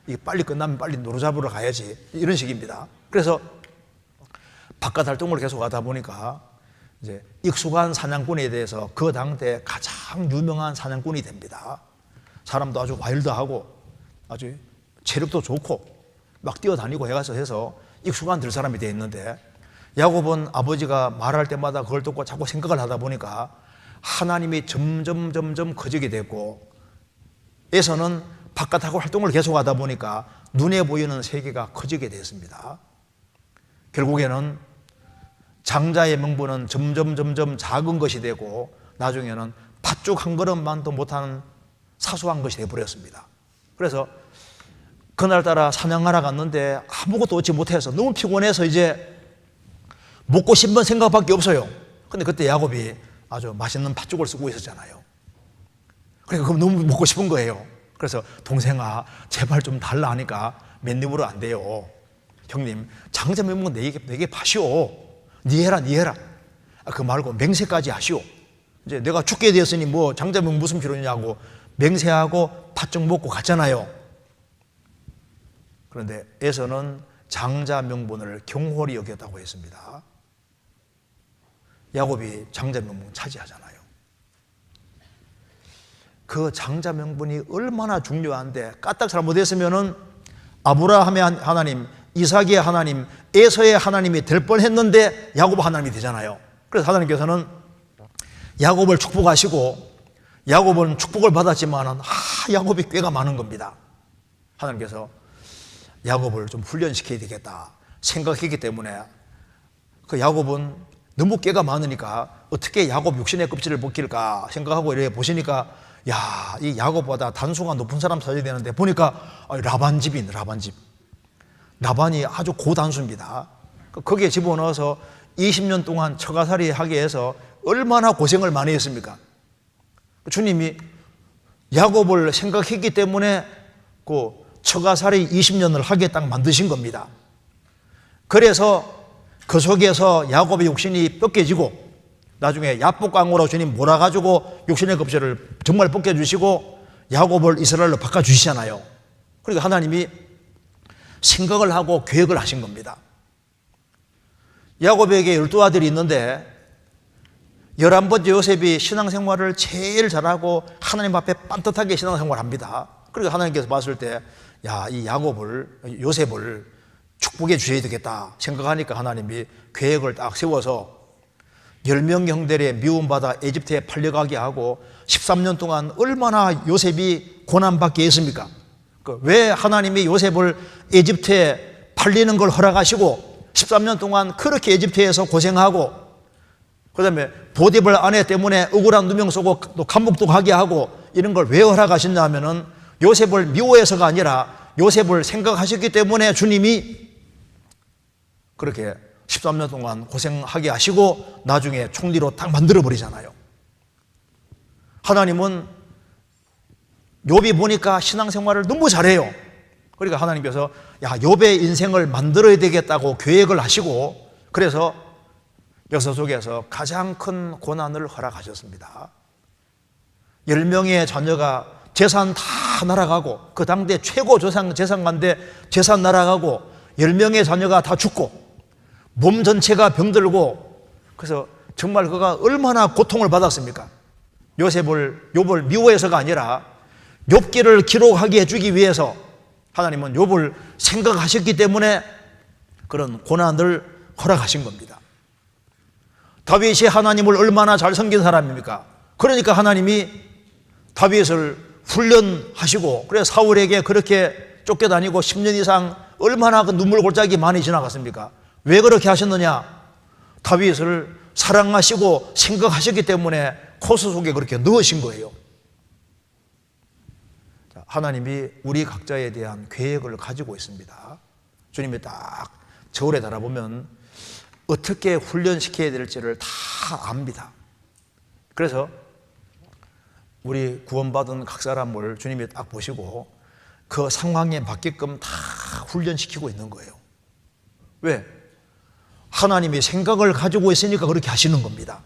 이게 빨리 끝나면 빨리 노루 잡으러 가야지, 이런 식입니다. 그래서 바깥 활동을 계속 하다 보니까 이제 익숙한 사냥꾼에 대해서 그 당대 가장 유명한 사냥꾼이 됩니다. 사람도 아주 와일드하고 아주 체력도 좋고 막 뛰어다니고 해서 익숙한 들사람이 되어 있는데, 야곱은 아버지가 말할 때마다 그걸 듣고 자꾸 생각을 하다 보니까 하나님이 점점 커지게 됐고, 에서는 바깥하고 활동을 계속하다 보니까 눈에 보이는 세계가 커지게 됐습니다. 결국에는 장자의 명분은 점점 작은 것이 되고, 나중에는 팥죽 한 그릇만도 못하는 사소한 것이 되어버렸습니다. 그래서 그날따라 사냥하러 갔는데 아무것도 얻지 못해서 너무 피곤해서 이제 먹고 싶은 생각밖에 없어요. 근데 그때 야곱이 아주 맛있는 팥죽을 쓰고 있었잖아요. 그러니까 그럼 너무 먹고 싶은 거예요. 그래서 동생아 제발 좀 달라 하니까 맨 입으로 안 돼요. 형님 장자 명분 내게 파시오. 니 해라. 그 말고 맹세까지 하시오. 이제 내가 죽게 되었으니 뭐 장자 명분 무슨 필요냐고 맹세하고 팥죽 먹고 갔잖아요. 그런데 에서는 장자 명분을 경홀히 여겼다고 했습니다. 야곱이 장자 명분 차지하잖아요. 그 장자 명분이 얼마나 중요한데 까딱 잘못했으면은 아브라함의 하나님, 이삭의 하나님, 에서의 하나님이 될 뻔했는데 야곱 하나님이 되잖아요. 그래서 하나님께서는 야곱을 축복하시고, 야곱은 축복을 받았지만은 야곱이 꾀가 많은 겁니다. 하나님께서 야곱을 좀 훈련시켜야 되겠다 생각했기 때문에, 그 야곱은 너무 꾀가 많으니까 어떻게 야곱 육신의 껍질을 벗길까 생각하고 이렇게 보시니까, 야, 이 야곱보다 단수가 높은 사람 찾아야 되는데 보니까 라반 집인 라반집. 라반이 아주 고단수입니다. 거기에 집어넣어서 20년 동안 처가살이 하게 해서 얼마나 고생을 많이 했습니까? 주님이 야곱을 생각했기 때문에 그 처가살이 20년을 하게 딱 만드신 겁니다. 그래서 그 속에서 야곱의 육신이 벗겨지고, 나중에 야복강으로 주님 몰아가지고 육신의 껍질을 정말 벗겨주시고 야곱을 이스라엘로 바꿔주시잖아요. 그러니까 하나님이 생각을 하고 계획을 하신 겁니다. 야곱에게 12아들이 있는데 11번째 요셉이 신앙생활을 제일 잘하고 하나님 앞에 빤듯하게 신앙생활을 합니다. 그러니까 하나님께서 봤을 때, 야, 이 요셉을 축복해 주셔야 되겠다 생각하니까 하나님이 계획을 딱 세워서 10명 형들의 미움받아 에집트에 팔려가게 하고 13년 동안 얼마나 요셉이 고난받게 했습니까? 왜 하나님이 요셉을 에집트에 팔리는 걸 허락하시고 13년 동안 그렇게 에집트에서 고생하고, 그 다음에 보디발 아내 때문에 억울한 누명 쓰고 또 감옥도 가게 하고 이런 걸 왜 허락하셨냐 하면은 요셉을 미워해서가 아니라 요셉을 생각하셨기 때문에 주님이 그렇게 13년 동안 고생하게 하시고 나중에 총리로 딱 만들어버리잖아요. 하나님은 욥이 보니까 신앙생활을 너무 잘해요. 그러니까 하나님께서 야, 욥의 인생을 만들어야 되겠다고 계획을 하시고, 그래서 역사 속에서 가장 큰 고난을 허락하셨습니다. 10명의 자녀가 재산 다 날아가고, 그 당대 최고 재산가인데 재산 날아가고 10명의 자녀가 다 죽고 몸 전체가 병들고, 그래서 정말 그가 얼마나 고통을 받았습니까? 욥을 미워해서가 아니라 욥기를 기록하게 해주기 위해서 하나님은 욥을 생각하셨기 때문에 그런 고난을 허락하신 겁니다. 다윗이 하나님을 얼마나 잘 섬긴 사람입니까? 그러니까 하나님이 다윗을 훈련하시고, 그래서 사울에게 그렇게 쫓겨다니고 10년 이상 얼마나 그 눈물 골짜기 많이 지나갔습니까? 왜 그렇게 하셨느냐? 다윗을 사랑하시고 생각하셨기 때문에 코스 속에 그렇게 넣으신 거예요. 하나님이 우리 각자에 대한 계획을 가지고 있습니다. 주님이 딱 저울에 달아보면 어떻게 훈련시켜야 될지를 다 압니다. 그래서 우리 구원받은 각 사람을 주님이 딱 보시고 그 상황에 맞게끔 다 훈련시키고 있는 거예요. 왜? 하나님이 생각을 가지고 있으니까 그렇게 하시는 겁니다.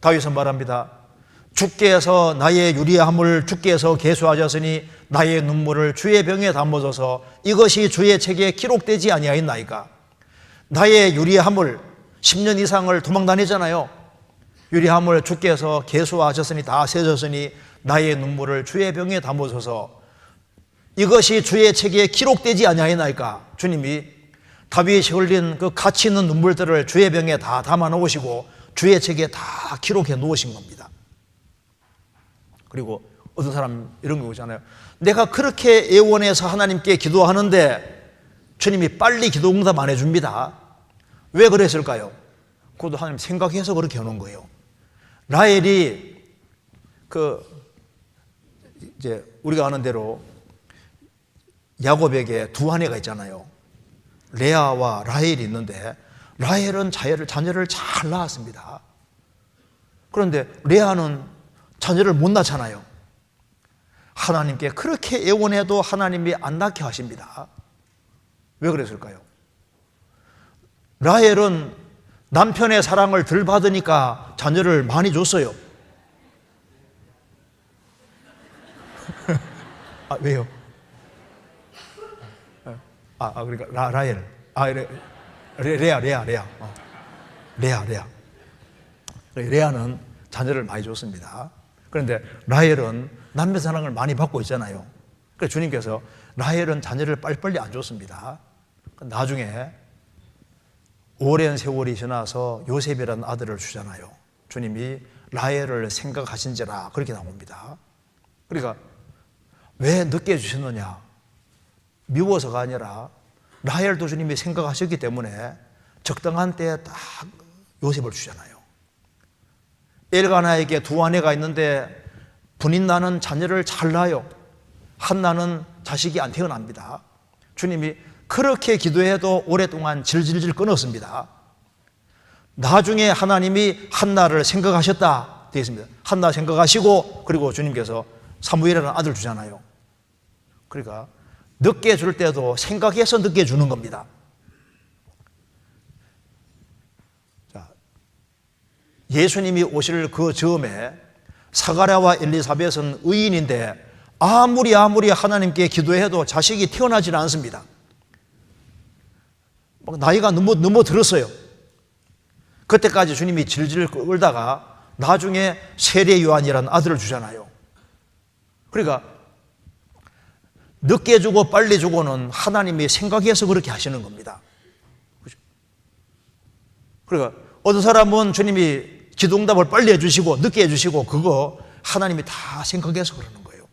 다윗은 말합니다. 주께서 나의 유리함을 주께서 계수하셨으니 나의 눈물을 주의 병에 담으소서. 이것이 주의 책에 기록되지 아니하였나이까. 나의 유리함을 10년 이상을 도망 다니잖아요. 유리함을 주께서 계수하셨으니 다 세셨으니 나의 눈물을 주의 병에 담으소서. 이것이 주의 책에 기록되지 아니하였나이까. 주님이 다윗이 흘린 그 가치 있는 눈물들을 주의 병에 다 담아 놓으시고 주의 책에 다 기록해 놓으신 겁니다. 그리고 어떤 사람 이런 거 있잖아요. 내가 그렇게 애원해서 하나님께 기도하는데 주님이 빨리 기도 응답 안 해줍니다. 왜 그랬을까요? 그것도 하나님 생각해서 그렇게 해놓은 거예요. 라헬이 이제 우리가 아는 대로 야곱에게 두 아내가 있잖아요. 레아와 라헬이 있는데 라헬은 자녀를 잘 낳았습니다. 그런데 레아는 자녀를 못 낳잖아요. 하나님께 그렇게 애원해도 하나님이 안 낳게 하십니다. 왜 그랬을까요? 라헬은 남편의 사랑을 덜 받으니까 자녀를 많이 줬어요. 아, 왜요? 그러니까 라헬. 레아. 레아는 자녀를 많이 줬습니다. 그런데 라헬은 남편 사랑을 많이 받고 있잖아요. 그래서 주님께서 라헬은 자녀를 빨리빨리 안 줬습니다. 나중에 오랜 세월이 지나서 요셉이라는 아들을 주잖아요. 주님이 라헬을 생각하신지라 그렇게 나옵니다. 그러니까 왜 늦게 주셨느냐? 미워서가 아니라 라헬도 주님이 생각하셨기 때문에 적당한 때에 딱 요셉을 주잖아요. 엘가나에게 두 아내가 있는데 분인나는 자녀를 잘 낳아요. 한나는 자식이 안 태어납니다. 주님이 그렇게 기도해도 오랫동안 질질질 끊었습니다. 나중에 하나님이 한나를 생각하셨다 되어 있습니다. 한나 생각하시고 그리고 주님께서 사무엘이라는 아들 주잖아요. 그러니까 늦게 줄 때도 생각해서 늦게 주는 겁니다. 자, 예수님이 오실 그 즈음에 사가랴와 엘리사벳은 의인인데 아무리 하나님께 기도해도 자식이 태어나질 않습니다. 나이가 너무 들었어요. 그때까지 주님이 질질 끌다가 나중에 세례 요한이라는 아들을 주잖아요. 그러니까 늦게 주고 빨리 주고는 하나님이 생각해서 그렇게 하시는 겁니다. 그렇죠? 그러니까 어떤 사람은 주님이 기도응답을 빨리 해주시고 늦게 해주시고 그거 하나님이 다 생각해서 그러는 거예요.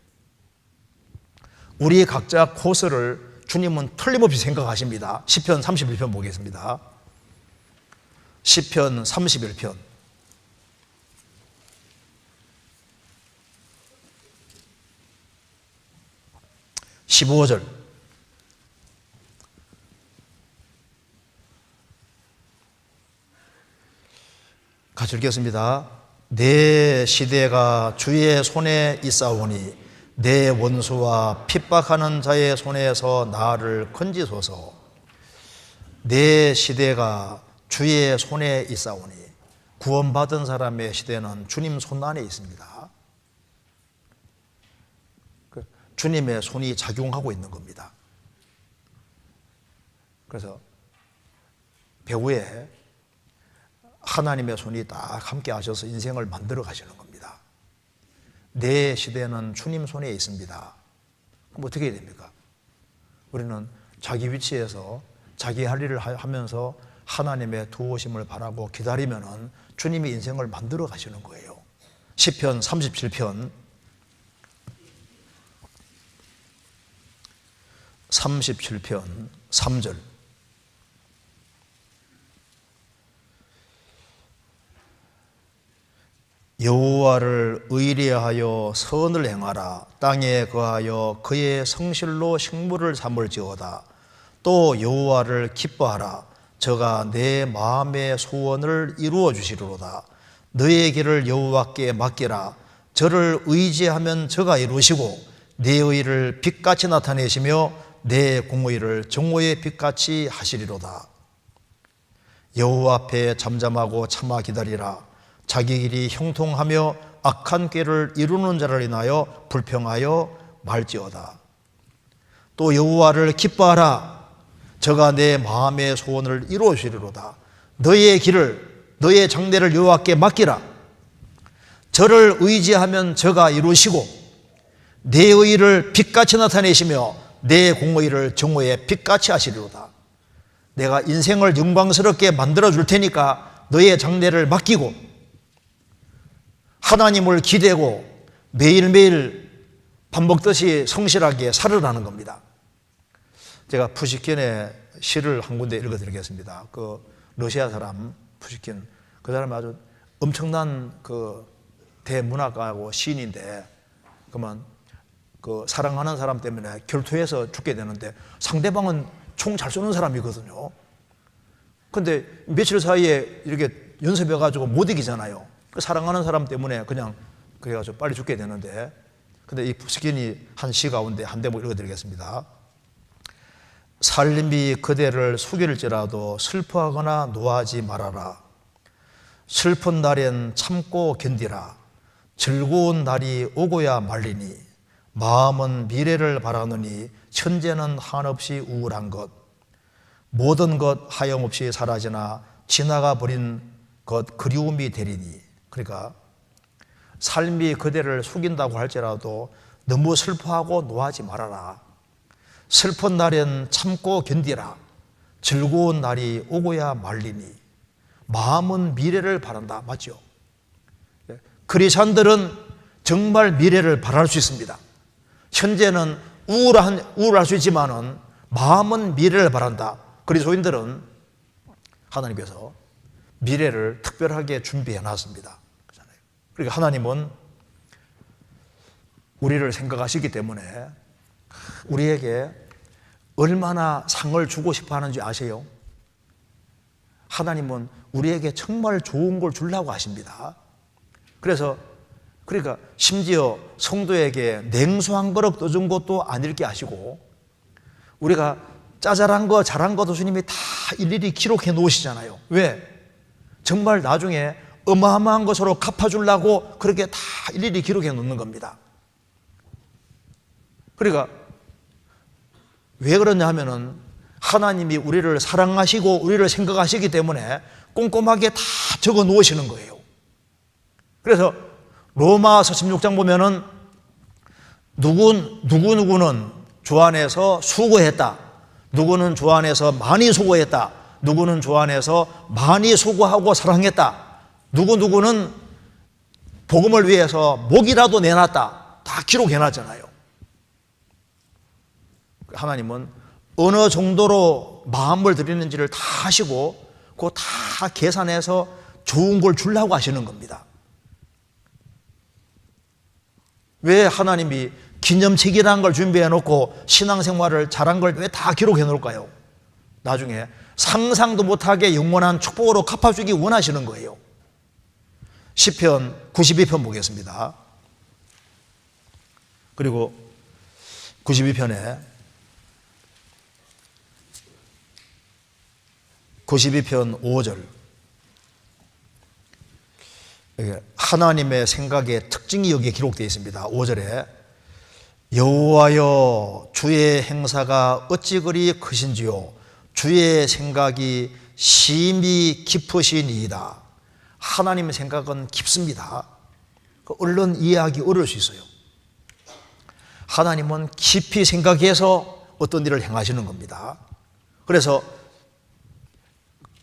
우리 각자 코스를 주님은 틀림없이 생각하십니다. 시편 31편 보겠습니다. 시편 31편 15절 같이 읽겠습니다. 내 시대가 주의 손에 있사오니 내 원수와 핍박하는 자의 손에서 나를 건지소서. 내 시대가 주의 손에 있사오니 구원받은 사람의 시대는 주님 손 안에 있습니다. 주님의 손이 작용하고 있는 겁니다. 그래서 배후에 하나님의 손이 딱 함께 하셔서 인생을 만들어 가시는 겁니다. 내 시대는 주님 손에 있습니다. 그럼 어떻게 해야 됩니까? 우리는 자기 위치에서 자기 할 일을 하면서 하나님의 도우심을 바라고 기다리면은 주님이 인생을 만들어 가시는 거예요. 시편 37편 3절 여호와를 의뢰하여 선을 행하라. 땅에 거하여 그의 성실로 식물을 삼을지어다. 또 여호와를 기뻐하라. 저가 내 마음의 소원을 이루어 주시리로다. 너의 길을 여호와께 맡기라. 저를 의지하면 저가 이루시고 내 의를 빛같이 나타내시며 내 공의를 정오의 빛같이 하시리로다. 여호와 앞에 잠잠하고 참아 기다리라. 자기 길이 형통하며 악한 꾀를 이루는 자를 인하여 불평하여 말지어다. 또 여호와를 기뻐하라. 저가 내 마음의 소원을 이루어 주리로다. 너의 길을, 너의 장래를 여호와께 맡기라. 저를 의지하면 저가 이루시고 내 의를 빛같이 나타내시며 내 공의를 정오의 빛같이 하시리로다. 내가 인생을 영광스럽게 만들어 줄 테니까 너의 장래를 맡기고 하나님을 기대고 매일매일 밥 먹듯이 성실하게 살으라는 겁니다. 제가 푸시킨의 시를 한 군데 읽어드리겠습니다. 그 러시아 사람 푸시킨, 그 사람이 아주 엄청난 그 대문학가하고 시인인데, 그만 그 사랑하는 사람 때문에 결투해서 죽게 되는데 상대방은 총 잘 쏘는 사람이거든요. 근데 며칠 사이에 이렇게 연습해가지고 못 이기잖아요. 그 사랑하는 사람 때문에 그냥 그래가지고 빨리 죽게 되는데, 근데 이 푸시킨이 한 시 가운데 한 대목 읽어드리겠습니다. 살림이 그대를 속일지라도 슬퍼하거나 노하지 말아라. 슬픈 날엔 참고 견디라. 즐거운 날이 오고야 말리니 마음은 미래를 바라느니 현재는 한없이 우울한 것. 모든 것 하염없이 사라지나 지나가 버린 것 그리움이 되리니. 그러니까 삶이 그대를 속인다고 할지라도 너무 슬퍼하고 노하지 말아라. 슬픈 날엔 참고 견디라. 즐거운 날이 오고야 말리니 마음은 미래를 바란다. 맞죠? 크리스찬들은 정말 미래를 바랄 수 있습니다. 현재는 우울할 수 있지만은 마음은 미래를 바란다. 그리스도인들은 하나님께서 미래를 특별하게 준비해 놨습니다. 그러니까 하나님은 우리를 생각하시기 때문에 우리에게 얼마나 상을 주고 싶어 하는지 아세요? 하나님은 우리에게 정말 좋은 걸 주려고 하십니다. 그러니까 심지어 성도에게 냉수 한 그릇 떠준 것도 아닐 게 아시고, 우리가 짜잘한 거 잘한 것도 주님이 다 일일이 기록해 놓으시잖아요. 왜? 정말 나중에 어마어마한 것으로 갚아주려고 그렇게 다 일일이 기록해 놓는 겁니다. 그러니까 왜 그러냐 하면은 하나님이 우리를 사랑하시고 우리를 생각하시기 때문에 꼼꼼하게 다 적어 놓으시는 거예요. 그래서 로마서 16장 보면은 누구는 주 안에서 수고했다. 누구는 주 안에서 많이 수고했다. 누구는 주 안에서 많이 수고하고 사랑했다. 누구는 복음을 위해서 목이라도 내놨다. 다 기록해놨잖아요. 하나님은 어느 정도로 마음을 드리는지를 다 하시고 그거 다 계산해서 좋은 걸 주려고 하시는 겁니다. 왜 하나님이 기념책이라는 걸 준비해 놓고 신앙생활을 잘한 걸 왜 다 기록해 놓을까요? 나중에 상상도 못하게 영원한 축복으로 갚아주기 원하시는 거예요. 시편 92편 보겠습니다. 그리고 92편에 92편 5절, 하나님의 생각의 특징이 여기에 기록되어 있습니다. 5절에 여호와여 주의 행사가 어찌 그리 크신지요 주의 생각이 심히 깊으시니이다. 하나님의 생각은 깊습니다. 얼른 이해하기 어려울 수 있어요. 하나님은 깊이 생각해서 어떤 일을 행하시는 겁니다. 그래서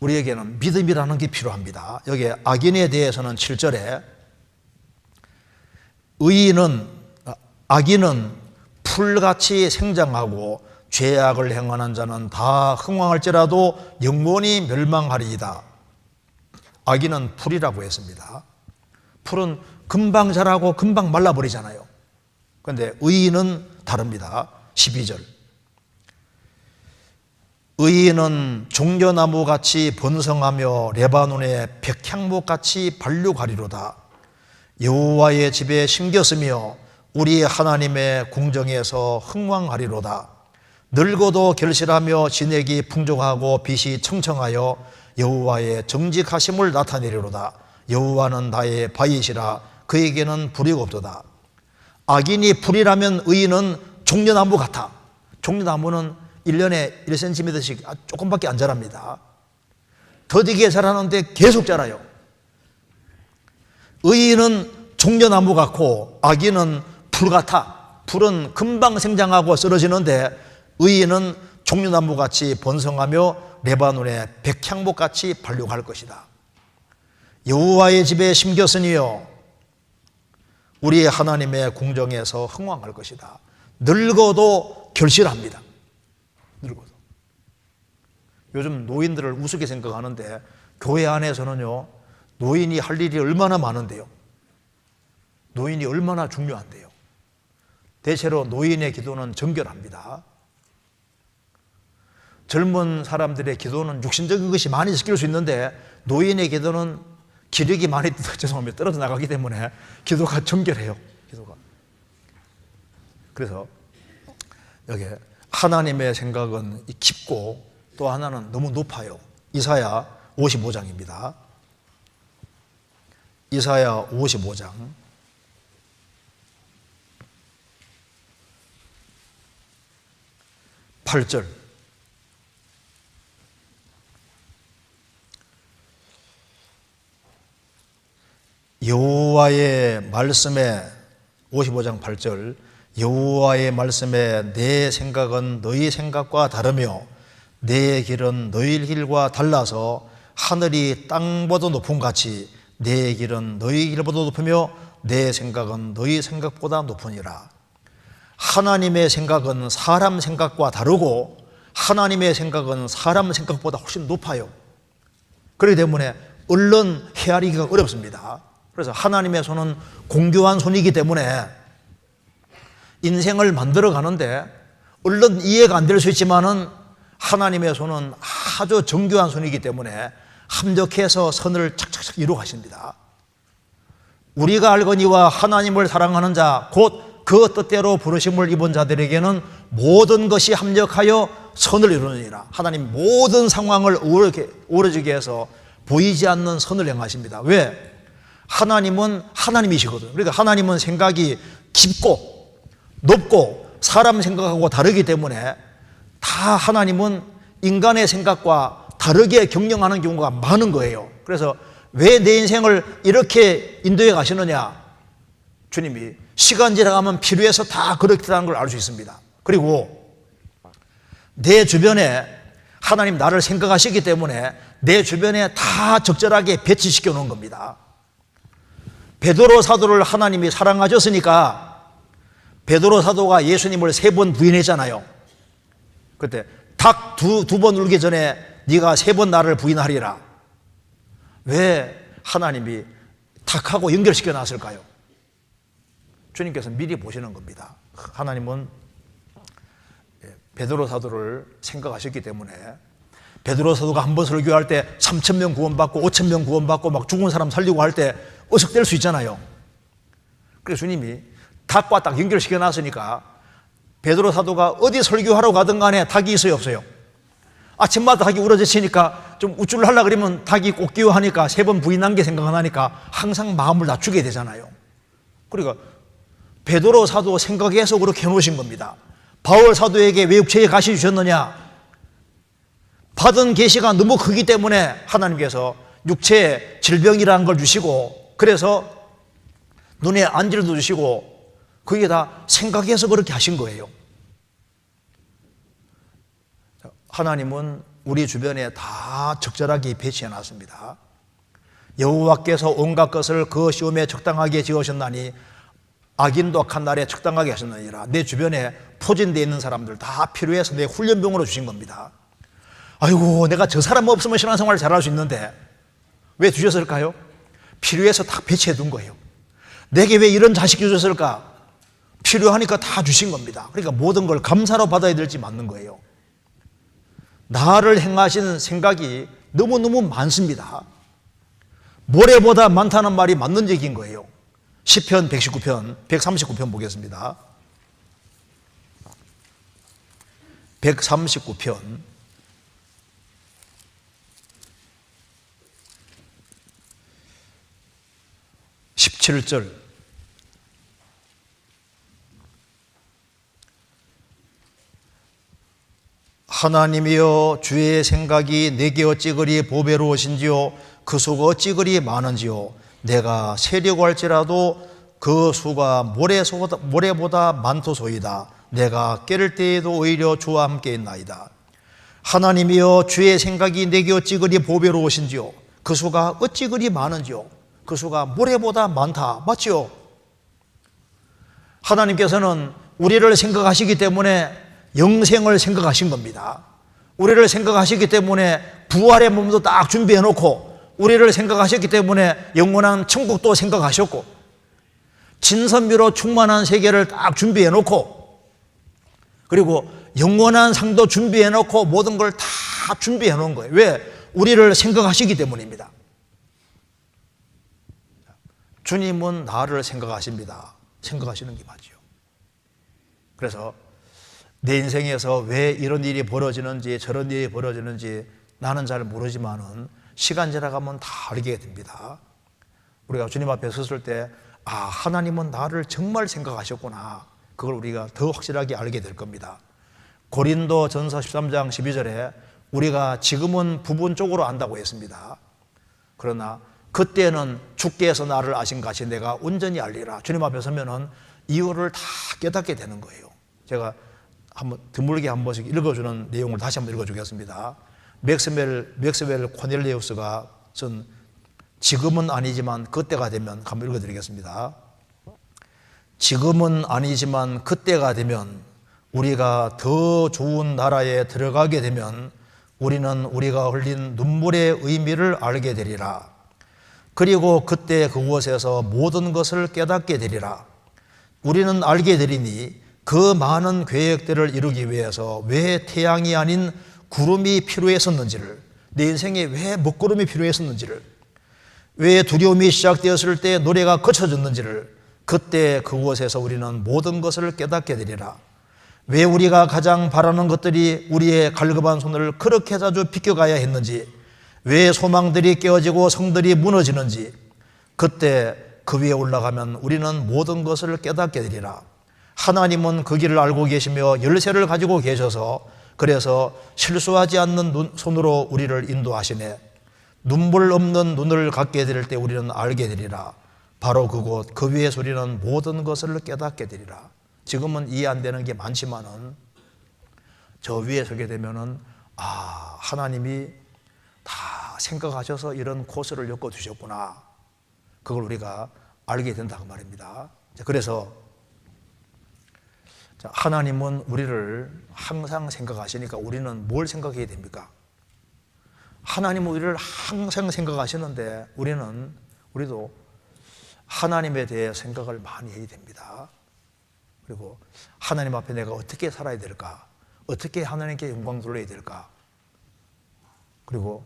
우리에게는 믿음이라는 게 필요합니다. 여기 악인에 대해서는 7절에 악인은 풀같이 생장하고 죄악을 행하는 자는 다 흥왕할지라도 영원히 멸망하리이다. 악인은 풀이라고 했습니다. 풀은 금방 자라고 금방 말라버리잖아요. 그런데 의인은 다릅니다. 12절 의인은 종려나무같이 번성하며 레바논의 백향목같이 발육하리로다. 여호와의 집에 심겼으며 우리 하나님의 궁정에서 흥왕하리로다. 늙어도 결실하며 진액이 풍족하고 빛이 청청하여 여호와의 정직하심을 나타내리로다. 여호와는 나의 바위시라 그에게는 불이 없도다. 악인이 풀이라면 의인은 종려나무 같아. 종려나무는 1년에 1cm씩 조금밖에 안 자랍니다. 더디게 자라는데 계속 자라요. 의인은 종려나무 같고 악인은 풀 같아. 풀은 금방 생장하고 쓰러지는데 의인은 종려나무같이 번성하며 레바논의 백향목같이 발육할 것이다. 여호와의 집에 심겼으니요 우리 하나님의 궁정에서 흥왕할 것이다. 늙어도 결실합니다. 늙어도. 요즘 노인들을 우습게 생각하는데 교회 안에서는요 노인이 할 일이 얼마나 많은데요. 노인이 얼마나 중요한데요. 대체로 노인의 기도는 정결합니다. 젊은 사람들의 기도는 육신적인 것이 많이 시킬 수 있는데 노인의 기도는 기력이 많이 죄송합니다. 떨어져 나가기 때문에 기도가 정결해요. 기도가. 그래서 여기 하나님의 생각은 깊고 또 하나는 너무 높아요. 이사야 55장입니다. 이사야 55장 8절 여호와의 말씀에 55장 8절 여호와의 말씀에 내 생각은 너희 생각과 다르며 내 길은 너희 길과 달라서 하늘이 땅보다 높음 같이 내 길은 너희 길보다 높으며 내 생각은 너희 생각보다 높으니라. 하나님의 생각은 사람 생각과 다르고 하나님의 생각은 사람 생각보다 훨씬 높아요. 그렇기 때문에 얼른 헤아리기가 어렵습니다. 그래서 하나님의 손은 공교한 손이기 때문에 인생을 만들어 가는데 얼른 이해가 안 될 수 있지만은 하나님의 손은 아주 정교한 손이기 때문에 합력해서 선을 착착착 이루어 가십니다. 우리가 알거니와 하나님을 사랑하는 자 곧 그 뜻대로 부르심을 입은 자들에게는 모든 것이 합력하여 선을 이루느니라. 하나님 모든 상황을 어우러지게 해서 보이지 않는 선을 행하십니다. 왜? 하나님은 하나님이시거든요. 그러니까 하나님은 생각이 깊고 높고 사람 생각하고 다르기 때문에 다 하나님은 인간의 생각과 다르게 경영하는 경우가 많은 거예요. 그래서 왜 내 인생을 이렇게 인도해 가시느냐? 주님이 시간 지나가면 필요해서 다 그렇다는 걸 알 수 있습니다. 그리고 내 주변에 하나님 나를 생각하시기 때문에 내 주변에 다 적절하게 배치시켜 놓은 겁니다. 베드로 사도를 하나님이 사랑하셨으니까 베드로 사도가 예수님을 3번 부인했잖아요. 그때 닭 두 번 울기 전에 네가 3번 나를 부인하리라. 왜 하나님이 닭하고 연결시켜 놨을까요? 주님께서 미리 보시는 겁니다. 하나님은 베드로 사도를 생각하셨기 때문에 베드로 사도가 한 번 설교할 때 3,000명 구원받고 5,000명 구원받고 막 죽은 사람 살리고 할 때 어석될 수 있잖아요. 그래서 주님이 닭과 딱 연결시켜 놨으니까 베드로 사도가 어디 설교하러 가든 간에 닭이 있어요, 없어요? 아침마다 닭이 우러젖히니까 좀 우쭐 하려고 그러면 닭이 꼭 끼워하니까 3번 부인한 게 생각나니까 항상 마음을 낮추게 되잖아요. 그러니까 베드로 사도 생각해서 그렇게 해놓으신 겁니다. 바울 사도에게 왜 육체에 가시 주셨느냐? 받은 계시가 너무 크기 때문에 하나님께서 육체에 질병이라는 걸 주시고 그래서 눈에 안질도 주시고 그게 다 생각해서 그렇게 하신 거예요. 하나님은 우리 주변에 다 적절하게 배치해 놨습니다. 여호와께서 온갖 것을 그 시험에 적당하게 지으셨나니 악인도 악한 날에 적당하게 하셨느니라. 내 주변에 포진되어 있는 사람들 다 필요해서 내 훈련병으로 주신 겁니다. 아이고, 내가 저 사람 없으면 신앙생활을 잘할 수 있는데 왜 주셨을까요? 필요해서 다 배치해 둔 거예요. 내게 왜 이런 자식 주셨을까? 필요하니까 다 주신 겁니다. 그러니까 모든 걸 감사로 받아야 될지 맞는 거예요. 나를 행하신 생각이 너무너무 많습니다. 모래보다 많다는 말이 맞는 얘기인 거예요. 시편 119편, 139편 보겠습니다. 139편 17절. 하나님이여, 주의 생각이 내게 어찌 그리 보배로우신지요, 그 수가 어찌 그리 많은지요. 내가 세려고 할지라도 그 수가 모래보다 많도소이다. 내가 깨를 때에도 오히려 주와 함께 있나이다. 하나님이여, 주의 생각이 내게 어찌 그리 보배로우신지요, 그 수가 어찌 그리 많은지요. 그 수가 모래보다 많다. 맞지요? 하나님께서는 우리를 생각하시기 때문에 영생을 생각하신 겁니다. 우리를 생각하시기 때문에 부활의 몸도 딱 준비해 놓고, 우리를 생각하셨기 때문에 영원한 천국도 생각하셨고, 진선미로 충만한 세계를 딱 준비해 놓고, 그리고 영원한 상도 준비해 놓고 모든 걸 다 준비해 놓은 거예요. 왜? 우리를 생각하시기 때문입니다. 주님은 나를 생각하십니다. 생각하시는 게 맞죠. 그래서 내 인생에서 왜 이런 일이 벌어지는지 저런 일이 벌어지는지 나는 잘 모르지만은 시간 지나가면 다 알게 됩니다. 우리가 주님 앞에 섰을 때, 아, 하나님은 나를 정말 생각하셨구나, 그걸 우리가 더 확실하게 알게 될 겁니다. 고린도 전서 13장 12절에 우리가 지금은 부분적으로 안다고 했습니다. 그러나 그때는 주께서 나를 아신 같이 내가 온전히 알리라. 주님 앞에 서면은 이유를 다 깨닫게 되는 거예요. 제가 한번 드물게 한 번씩 읽어주는 내용을 다시 한번 읽어주겠습니다. 맥스웰 코넬리우스가 쓴 지금은 아니지만 그때가 되면 한번 읽어드리겠습니다. 지금은 아니지만 그때가 되면, 우리가 더 좋은 나라에 들어가게 되면 우리는 우리가 흘린 눈물의 의미를 알게 되리라. 그리고 그때 그곳에서 모든 것을 깨닫게 되리라. 우리는 알게 되리니 그 많은 계획들을 이루기 위해서 왜 태양이 아닌 구름이 필요했었는지를, 내 인생에 왜 먹구름이 필요했었는지를, 왜 두려움이 시작되었을 때 노래가 거쳐졌는지를, 그때 그곳에서 우리는 모든 것을 깨닫게 되리라. 왜 우리가 가장 바라는 것들이 우리의 갈급한 손을 그렇게 자주 비껴가야 했는지, 왜 소망들이 깨어지고 성들이 무너지는지, 그때 그 위에 올라가면 우리는 모든 것을 깨닫게 되리라. 하나님은 그 길을 알고 계시며 열쇠를 가지고 계셔서, 그래서 실수하지 않는 손으로 우리를 인도하시네. 눈물 없는 눈을 갖게 될 때 우리는 알게 되리라. 바로 그곳 그 위에서 우리는 모든 것을 깨닫게 되리라. 지금은 이해 안 되는 게 많지만은 저 위에 서게 되면은, 아, 하나님이 다 생각하셔서 이런 코스를 엮어 주셨구나, 그걸 우리가 알게 된다고 말입니다. 그래서 하나님은 우리를 항상 생각하시니까 우리는 뭘 생각해야 됩니까? 하나님은 우리를 항상 생각하시는데 우리도 하나님에 대해 생각을 많이 해야 됩니다. 그리고 하나님 앞에 내가 어떻게 살아야 될까? 어떻게 하나님께 영광 돌려야 될까? 그리고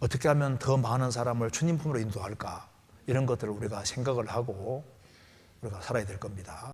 어떻게 하면 더 많은 사람을 주님 품으로 인도할까? 이런 것들을 우리가 생각을 하고 우리가 살아야 될 겁니다.